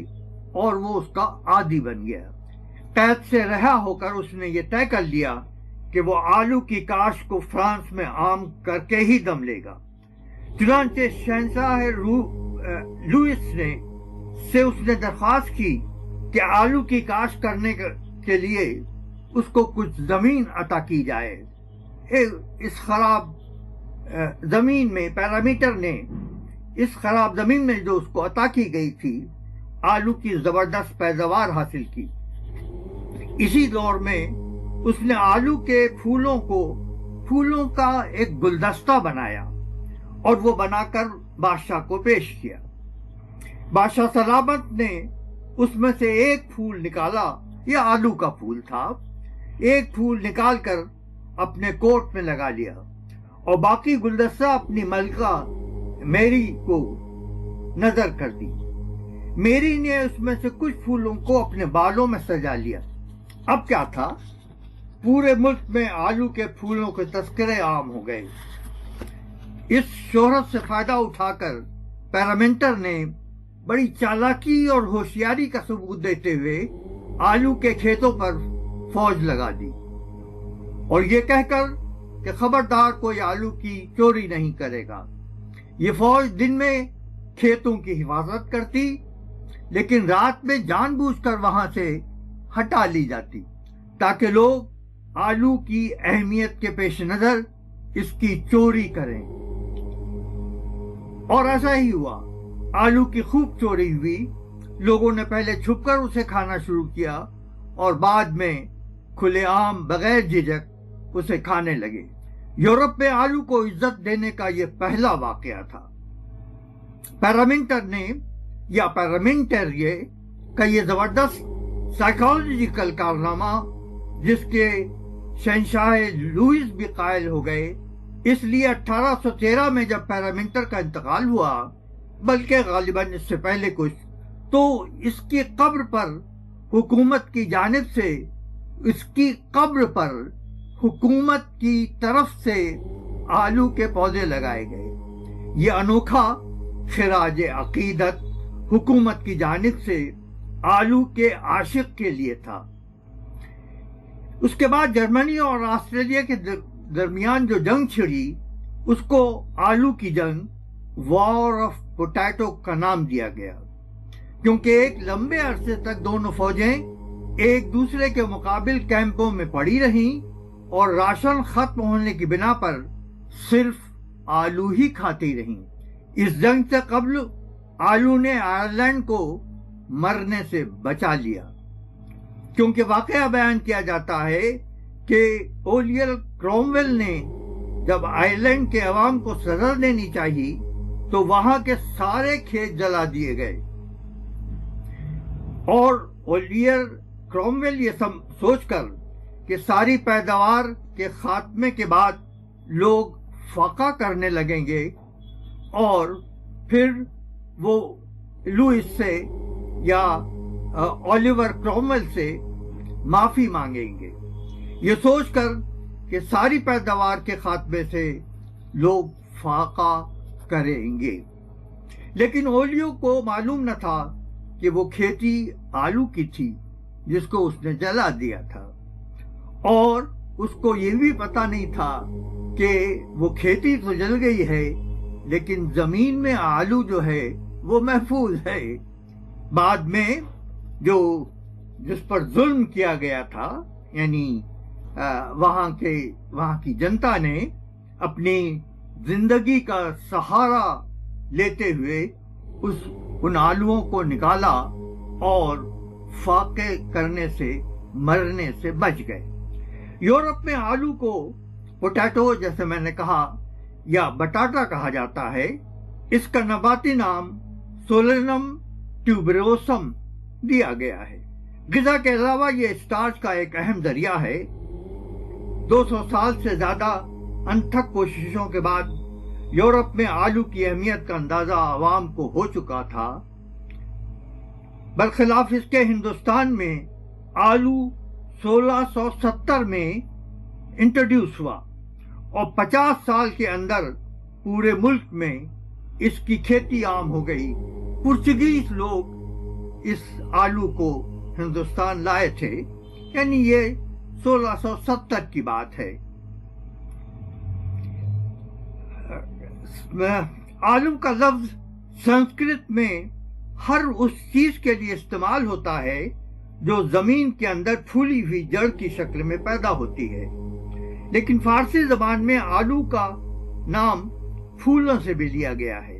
और वो उसका आदी बन गया। कैद से रहा होकर उसने ये तय कर लिया कि वो आलू की काश्त को फ्रांस में आम करके ही दम लेगा। चुनांचे शहंशाह लुइस से उसने दरख्वास्त की कि आलू की काश्त करने के लिए उसको कुछ जमीन अता की जाए। इस खराब जमीन में पैरामीटर ने, इस खराब जमीन में जो उसको अता की गई थी, आलू की जबरदस्त पैदावार हासिल की। इसी दौर में उसने आलू के फूलों का एक गुलदस्ता बनाया और वो बनाकर बादशाह को पेश किया। बादशाह सलामत ने उसमें से एक फूल निकाला, यह आलू का फूल था, एक फूल निकालकर अपने कोट में लगा लिया और बाकी गुलदस्ता अपनी मलका मेरी को नजर कर दी। मेरी ने उसमें से कुछ फूलों को अपने बालों में सजा लिया। अब क्या था, पूरे मुल्क में आलू के फूलों के तस्करे आम हो गए। इस शोहरत से फायदा उठाकर पैरामेंटर ने बड़ी चालाकी और होशियारी का सबूत देते हुए आलू के खेतों पर फौज लगा दी और ये कहकर कि खबरदार कोई आलू की चोरी नहीं करेगा। ये फौज दिन में खेतों की हिफाजत करती, लेकिन रात में जानबूझकर वहां से हटा ली जाती ताकि लोग आलू की अहमियत के पेश नजर इसकी चोरी करें। और ऐसा ही हुआ। आलू की खूब चोरी हुई। लोगों ने पहले छुपकर उसे खाना शुरू किया और बाद में खुलेआम बगैर झिझक उसे खाने लगे। यूरोप में आलू को इज्जत देने का यह पहला वाकया था। पैरामिंटर ने या पैरामिंटेरिये का यह जबरदस्त साइकोलॉजिकल कारनामा, जिसके शहंशाह लुईस भी कायल हो गए, इसलिए 1813 में जब पैरामिंटर का इंतकाल हुआ, बल्कि गालिबन इससे पहले कुछ, तो इसकी कब्र पर हुकूमत की जानिब से, इसकी कब्र पर हुकूमत की तरफ से आलू के पौधे लगाए गए। ये अनोखा खिराज अकीदत हुकूमत की जानिब से आलू के आशिक के लिए था। उसके बाद जर्मनी और ऑस्ट्रेलिया के दरमियान जो जंग छिड़ी, उसको आलू की जंग, वॉर ऑफ पोटैटो का नाम दिया गया, क्योंकि एक लंबे अरसे तक दोनों फौजें एक दूसरे के मुकाबिल कैंपों में पड़ी रहीं और राशन खत्म होने की बिना पर सिर्फ आलू ही खाती रहीं। इस जंग से कब्ल आलू ने आयरलैंड को मरने से बचा लिया, क्योंकि वाकया बयान किया जाता है कि ओलियर क्रोमवेल ने जब आयरलैंड के अवाम को सजा देनी चाहिए तो वहां के सारे खेत जला दिए गए और ओलियर क्रोमवेल ये सोचकर कि सारी पैदावार के खात्मे के बाद लोग फाका करने लगेंगे और फिर वो लुईस से या ओलिवर क्रोमवेल से माफी मांगेंगे। ये सोचकर कि सारी पैदावार के खात्मे से लोग फाका करेंगे, लेकिन ओलियो को मालूम न था कि वो खेती आलू की थी जिसको उसने जला दिया था, और उसको ये भी पता नहीं था कि वो खेती तो जल गई है लेकिन जमीन में आलू जो है वो महफूज है। बाद में जिस पर जुल्म किया गया था, यानी वहां की जनता ने अपनी जिंदगी का सहारा लेते हुए उन आलुओं को निकाला और फाके करने से, मरने से बच गए। यूरोप में आलू को पोटैटो, जैसे मैंने कहा, या बटाटा कहा जाता है। इसका नबाती नाम सोलेनम ट्यूबरोसम दिया गया है। गिजा के अलावा ये स्टार्च का एक अहम जरिया है। 200 साल से ज्यादा अनथक कोशिशों के बाद यूरोप में आलू की अहमियत का अंदाजा आवाम को हो चुका था। बरखिलाफ इसके हिंदुस्तान में आलू 1670 में इंट्रोड्यूस हुआ और 50 साल के अंदर पूरे मुल्क में इसकी खेती आम हो गई। पुर्तगीज लोग इस आलू को हिंदुस्तान लाए थे, यानी ये 1670 की बात है। आलू का लफ्ज संस्कृत में हर उस चीज के लिए इस्तेमाल होता है जो जमीन के अंदर फूली हुई जड़ की शक्ल में पैदा होती है, लेकिन फारसी जबान में आलू का नाम फूलों से भी लिया गया है।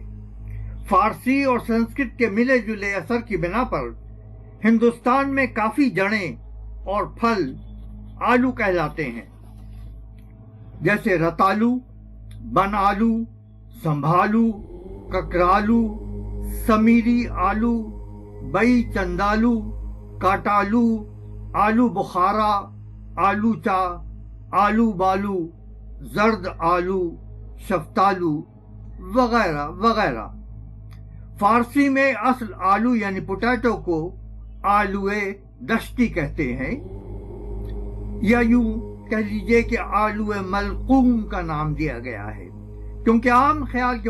फारसी और संस्कृत के मिले जुले असर की बिना पर हिंदुस्तान में काफी जड़ें और फल आलू कहलाते हैं, जैसे रतालू, बन आलू, संभालू, ककरालू, समीरी आलू, बई चंदालू, काटालू, आलू बुखारा, आलू चा, आलू बालू, जर्द आलू, शफ्तालू वगैरह वगैरह। फारसी में असल आलू यानी पोटैटो को आलूए दश्ती कहते हैं, या यूं कह लीजिए कि आलूए मलकूम का नाम दिया गया है, क्योंकि आम ख्याल के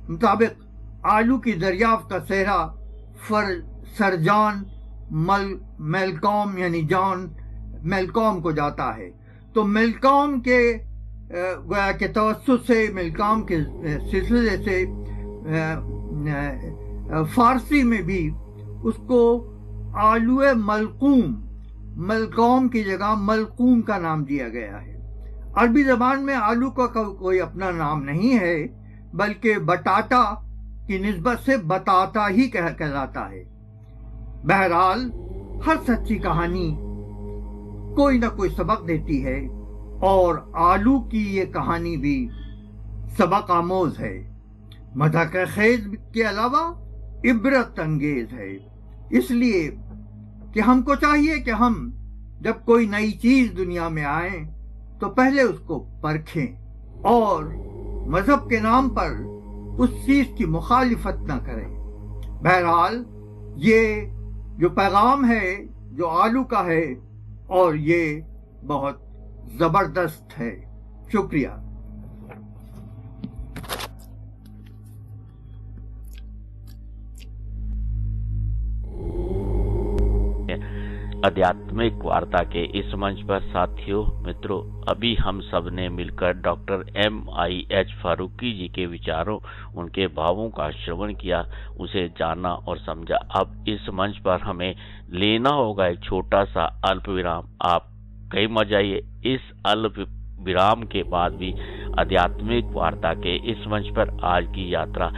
मुताबिक आलू की दरियाफ्त का सेहरा सर जॉन मेलकॉम यानी जॉन मेलकॉम को जाता है। तो मेलकॉम के गोया के तवस्सुत से, मेलकॉम के सिलसिले से फारसी में भी उसको आलूए मलकूम मलकौम की जगह मलकून का नाम दिया गया है। अरबी जबान में आलू का कोई अपना नाम नहीं है, बल्कि बटाटा की निस्बत से बताता ही कहलाता है। बहरहाल हर सच्ची कहानी कोई ना कोई सबक देती है और आलू की ये कहानी भी सबक आमोज है, मज़ाक खेज के अलावा इबरत अंगेज है। इसलिए कि हमको चाहिए कि हम जब कोई नई चीज दुनिया में आए तो पहले उसको परखें और मजहब के नाम पर उस चीज की मुखालिफत ना करें। बहरहाल ये जो पैगाम है जो आलू का है और ये बहुत जबरदस्त है। शुक्रिया। आध्यात्मिक वार्ता के इस मंच पर साथियों मित्रों, अभी हम सब ने मिलकर डॉक्टर MIH फारूकी जी के विचारों, उनके भावों का श्रवण किया, उसे जाना और समझा। अब इस मंच पर हमें लेना होगा एक छोटा सा अल्प विराम। आप कहीं मत जाइए। इस अल्प विराम के बाद भी आध्यात्मिक वार्ता के इस मंच पर आज की यात्रा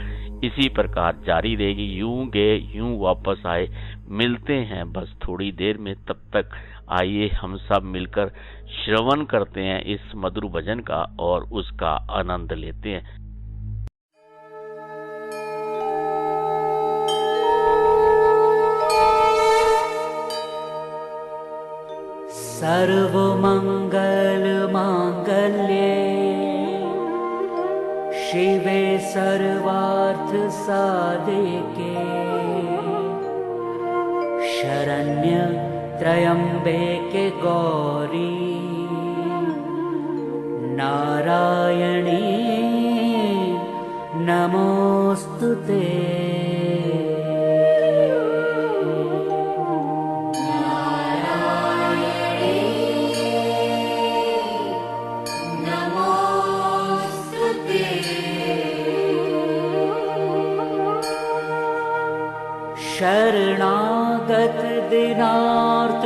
इसी प्रकार जारी रहेगी। यूं गए यूं वापस आए, मिलते हैं बस थोड़ी देर में। तब तक आइए हम सब मिलकर श्रवण करते हैं इस मधुर भजन का और उसका आनंद लेते हैं। सर्वमंगल मांगल्ये शिवे सर्वार्थ साधिके शरण्य त्र्यंबके गौरी नारायणी नमोस्तुते। शरणागत दीनार्थ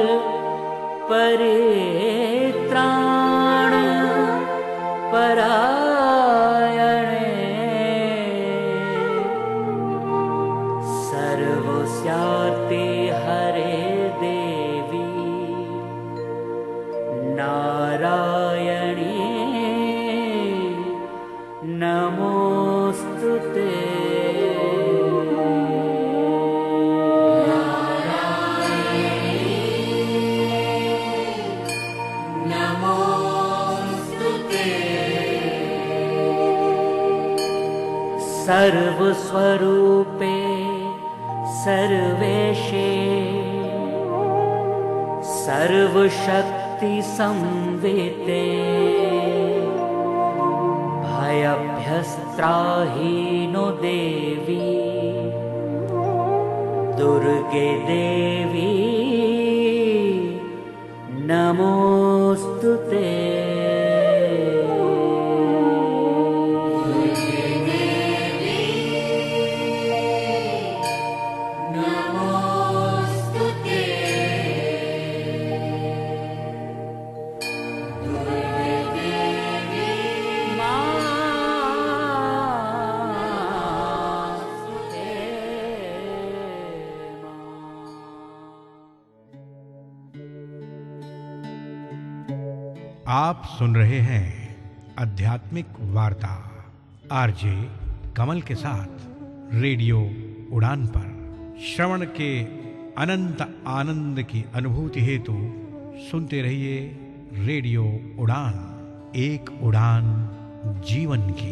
परित्राण परायणे सर्वस्यार्थे हरे देवी नारायणी नमोस्तुते। सर्वस्वरूपे सर्वेशे सर्वशक्ति संविते भयभ्यस्त्राहीनो देवी दुर्गे देवी नमोस्तुते। आप सुन रहे हैं आध्यात्मिक वार्ता आरजे कमल के साथ रेडियो उड़ान पर। श्रवण के अनंत आनंद की अनुभूति हेतु सुनते रहिए रेडियो उड़ान, एक उड़ान जीवन की।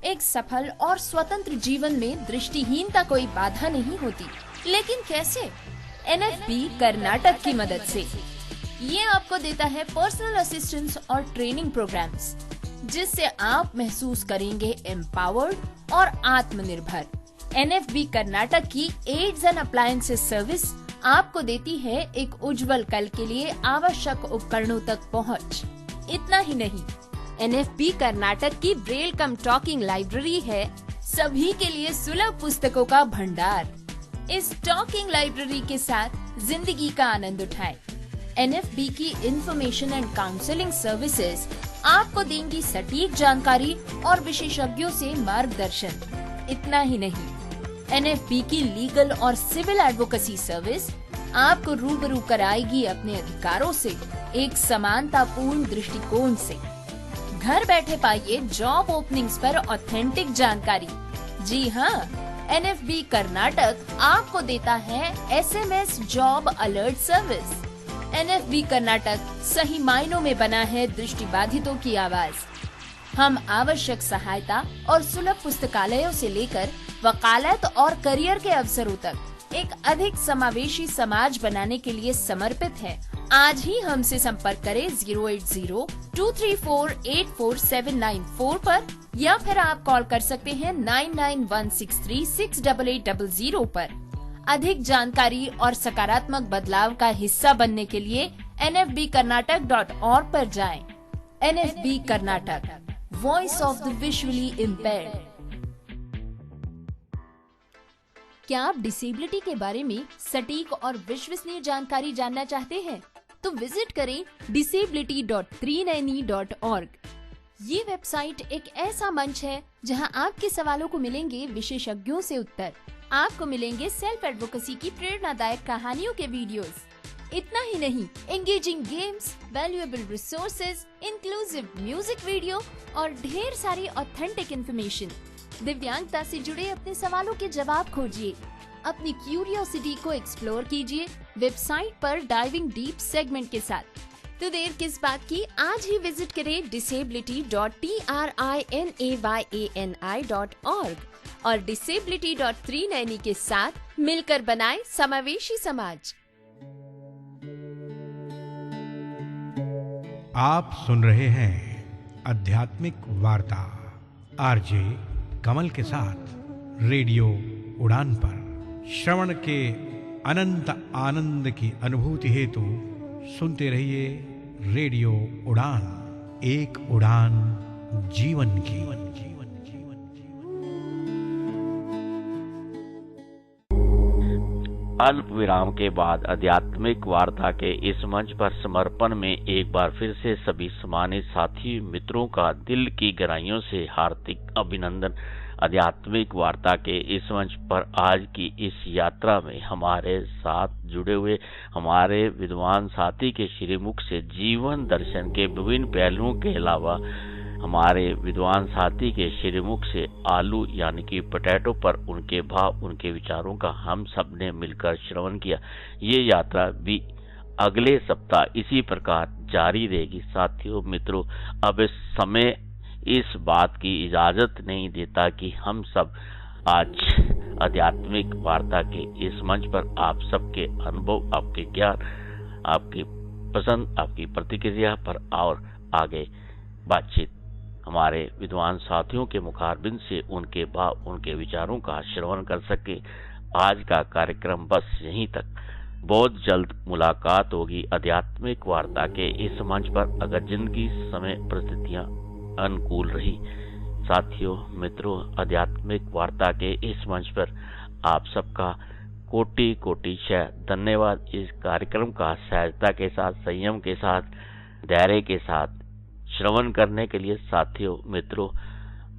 एक सफल और स्वतंत्र जीवन में दृष्टिहीनता कोई बाधा नहीं होती, लेकिन कैसे? NFB कर्नाटक की मदद से। ये आपको देता है पर्सनल असिस्टेंस और ट्रेनिंग प्रोग्राम्स, जिससे आप महसूस करेंगे एम्पावर्ड और आत्मनिर्भर। NFB कर्नाटक की एड्स एंड अप्लायंसेस सर्विस आपको देती है एक उज्जवल कल के लिए आवश्यक उपकरणों तक पहुंच। इतना ही नहीं, NFB कर्नाटक की ब्रेल कम टॉकिंग लाइब्रेरी है सभी के लिए सुलभ पुस्तकों का भंडार। इस टॉकिंग लाइब्रेरी के साथ जिंदगी का आनंद उठाएं। NFB की इंफॉर्मेशन एंड काउंसलिंग सर्विसेज आपको देंगी सटीक जानकारी और विशेषज्ञों से मार्गदर्शन। इतना ही नहीं, NFB की लीगल और सिविल एडवोकेसी सर्विस आपको रूबरू कराएगी अपने अधिकारों से एक समानतापूर्ण दृष्टिकोण से। घर बैठे पाइए जॉब ओपनिंग्स पर ऑथेंटिक जानकारी। जी हाँ, NFB कर्नाटक आपको देता है SMS job alert service. NFB Karnataka सही मायनों में बना है दृष्टिबाधितों की आवाज। हम आवश्यक सहायता और सुलभ पुस्तकालयों से लेकर वकालत और करियर के अवसरों तक एक अधिक समावेशी समाज बनाने के लिए समर्पित है। आज ही हमसे संपर्क करें 08023484794 पर या फिर आप कॉल कर सकते हैं 9916368800 पर। अधिक जानकारी और सकारात्मक बदलाव का हिस्सा बनने के लिए nfbkarnatak.org पर जाएं। NFB Karnataka, voice of the visually impaired. क्या आप डिसेबिलिटी के बारे में सटीक और विश्वसनीय जानकारी जानना चाहते हैं? तो विजिट करें disability.390.org। ये वेबसाइट एक ऐसा मंच है जहां आपके सवालों को मिलेंगे विशेषज्ञों से उत्तर। आपको मिलेंगे सेल्फ एडवोकेसी की प्रेरणादायक कहानियों के वीडियोस। इतना ही नहीं, engaging games, valuable resources, inclusive music video और ढेर सारी ऑथेंटिक इंफॉर्मेशन। दिव्यांगता से जुड़े अपने सवालों के जवाब खोजिए, अपनी क्यूरियोसिटी को एक्सप्लोर कीजिए वेबसाइट पर डाइविंग डीप सेगमेंट के साथ। तो देर किस बात की, आज ही विजिट करें disability.trinayani.org और disability.390 के साथ मिलकर बनाएं समावेशी समाज। आप सुन रहे हैं आध्यात्मिक वार्ता आरजे कमल के साथ रेडियो उड़ान पर। श्रवण के अनंत आनंद की अनुभूति हेतु सुनते रहिए रेडियो उड़ान, एक उड़ान जीवन की। अल्प विराम के बाद आध्यात्मिक वार्ता के इस मंच पर समर्पण में एक बार फिर से सभी सम्मानित साथी मित्रों का दिल की गहराइयों से हार्दिक अभिनंदन। आध्यात्मिक वार्ता के इस मंच पर आज की इस यात्रा में हमारे साथ जुड़े हुए हमारे विद्वान साथी के श्रीमुख से जीवन दर्शन के विभिन्न पहलुओं के अलावा हमारे विद्वान साथी के श्रीमुख से आलू यानी कि पोटैटो पर उनके भाव, उनके विचारों का हम सब ने मिलकर श्रवण किया। ये यात्रा भी अगले सप्ताह इसी प्रकार जारी रहेगी। साथियों मित्रों, अब इस समय इस बात की इजाजत नहीं देता कि हम सब आज आध्यात्मिक वार्ता के इस मंच पर आप सबके अनुभव, आपके ज्ञान, आपकी पसंद, आपकी प्रतिक्रिया पर और आगे बातचीत हमारे विद्वान साथियों के मुखारबिंद से उनके भाव, उनके विचारों का श्रवण कर सके। आज का कार्यक्रम बस यहीं तक। बहुत जल्द मुलाकात होगी आध्यात्मिक वार्ता के इस मंच पर, अगर जिंदगी समय परिस्थितियां अनुकूल रही। साथियों मित्रों, आध्यात्मिक वार्ता के इस मंच पर आप सबका कोटि कोटि धन्यवाद। इस कार्यक्रम का सहजता के साथ, संयम के साथ, धैर्य के साथ श्रवण करने के लिए साथियों मित्रों,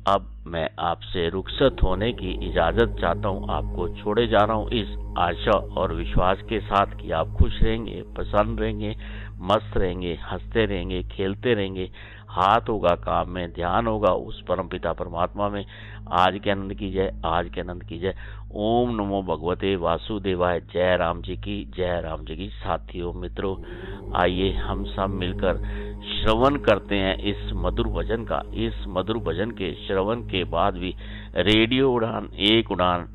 अब मैं आपसे रुखसत होने की इजाजत चाहता हूं। आपको छोड़े जा रहा हूं इस आशा और विश्वास के साथ कि आप खुश रहेंगे, प्रसन्न रहेंगे, मस्त रहेंगे, हंसते रहेंगे, खेलते रहेंगे, हाथ होगा काम में, ध्यान होगा उस परमपिता परमात्मा में। आज के आनंद की जय, आज के आनंद की जय। ओम नमो भगवते वासुदेवाय। जय राम जी की, जय राम जी की। साथियों मित्रों, आइए हम सब मिलकर श्रवण करते हैं इस मधुर भजन का। इस मधुर भजन के श्रवण के बाद भी रेडियो उड़ान, एक उड़ान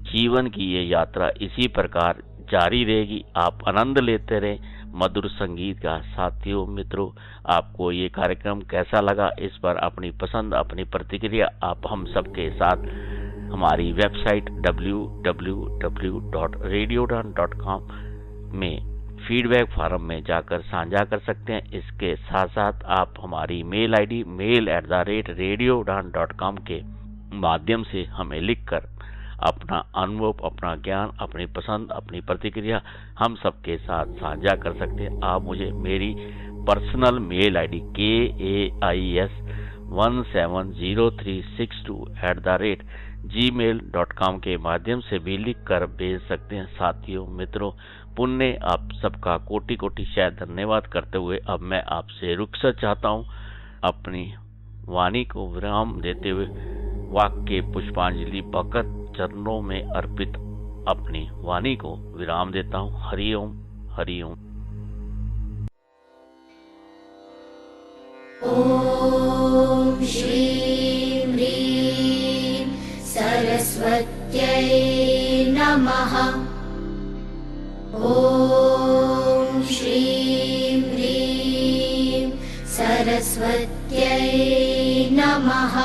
जीवन की ये यात्रा इसी प्रकार जारी रहेगी। आप आनंद लेते रहें मधुर संगीत का। साथियों मित्रों, आपको ये कार्यक्रम कैसा लगा, इस पर अपनी पसंद, अपनी प्रतिक्रिया आप हम सबके साथ हमारी वेबसाइट www.radioudan.com में फीडबैक फॉरम में जाकर साझा कर सकते हैं। इसके साथ साथ आप हमारी मेल आईडी mail@radioudan.com के माध्यम से हमें लिखकर अपना अनुभव, अपना ज्ञान, अपनी पसंद, अपनी प्रतिक्रिया हम सबके साथ साझा कर सकते हैं। आप मुझे मेरी पर्सनल मेल आईडी KAIS170362@gmail.com के माध्यम से भी लिख कर भेज सकते हैं। साथियों, मित्रों, पुण्य आप सबका कोटि कोटि शायद धन्यवाद करते हुए अब मैं आपसे रुखसत चाहता हूँ। अपनी वाणी को विराम देते हुए वाक्य पुष्पांजलि भगत चरणों में अर्पित अपनी वाणी को विराम देता हूँ। हरिओम हरिओम। ॐ श्रीं ह्रीं सरस्वत्यै नमः। ॐ श्रीं ह्रीं सरस्वत्यै नमः।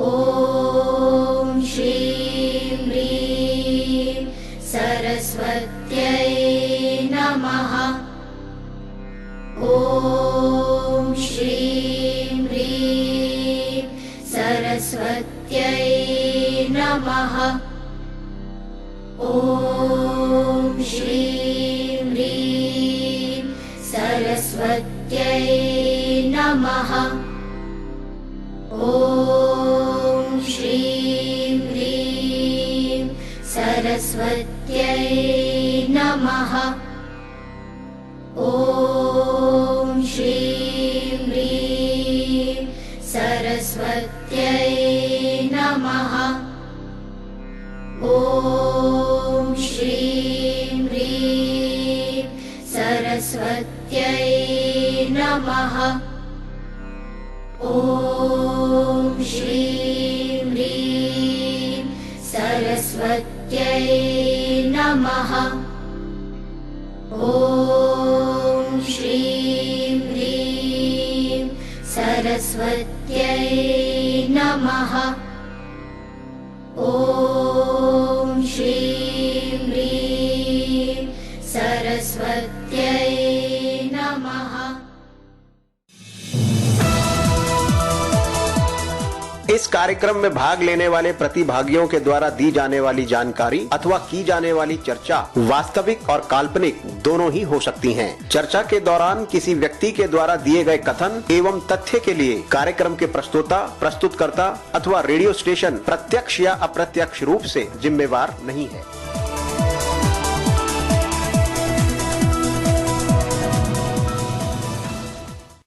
ॐ श्रीं ह्रीं सरस्वत्यै नमः। ॐ श्रीं ह्रीं सरस्वत्यै नमः। ॐ श्रीं ह्रीं सरस्वत्यै नमः। ॐ श्रीं ह्रीं सरस्वत्यै नमः। ॐ श्रीं ह्रीं सरस्वत्यै नमः। ॐ श्रीं ह्रीं सरस्वत्यै नमः। ॐ श्रीं ह्रीं सरस्वत्यै नमः। ॐ श्रीं ह्रीं सरस्वत्यै नमः। ॐ श्रीं ह्रीं सरस्वत्यै नमः। इस कार्यक्रम में भाग लेने वाले प्रतिभागियों के द्वारा दी जाने वाली जानकारी अथवा की जाने वाली चर्चा वास्तविक और काल्पनिक दोनों ही हो सकती हैं। चर्चा के दौरान किसी व्यक्ति के द्वारा दिए गए कथन एवं तथ्य के लिए कार्यक्रम के प्रस्तोता, प्रस्तुतकर्ता अथवा रेडियो स्टेशन प्रत्यक्ष या अप्रत्यक्ष रूप से जिम्मेवार नहीं है।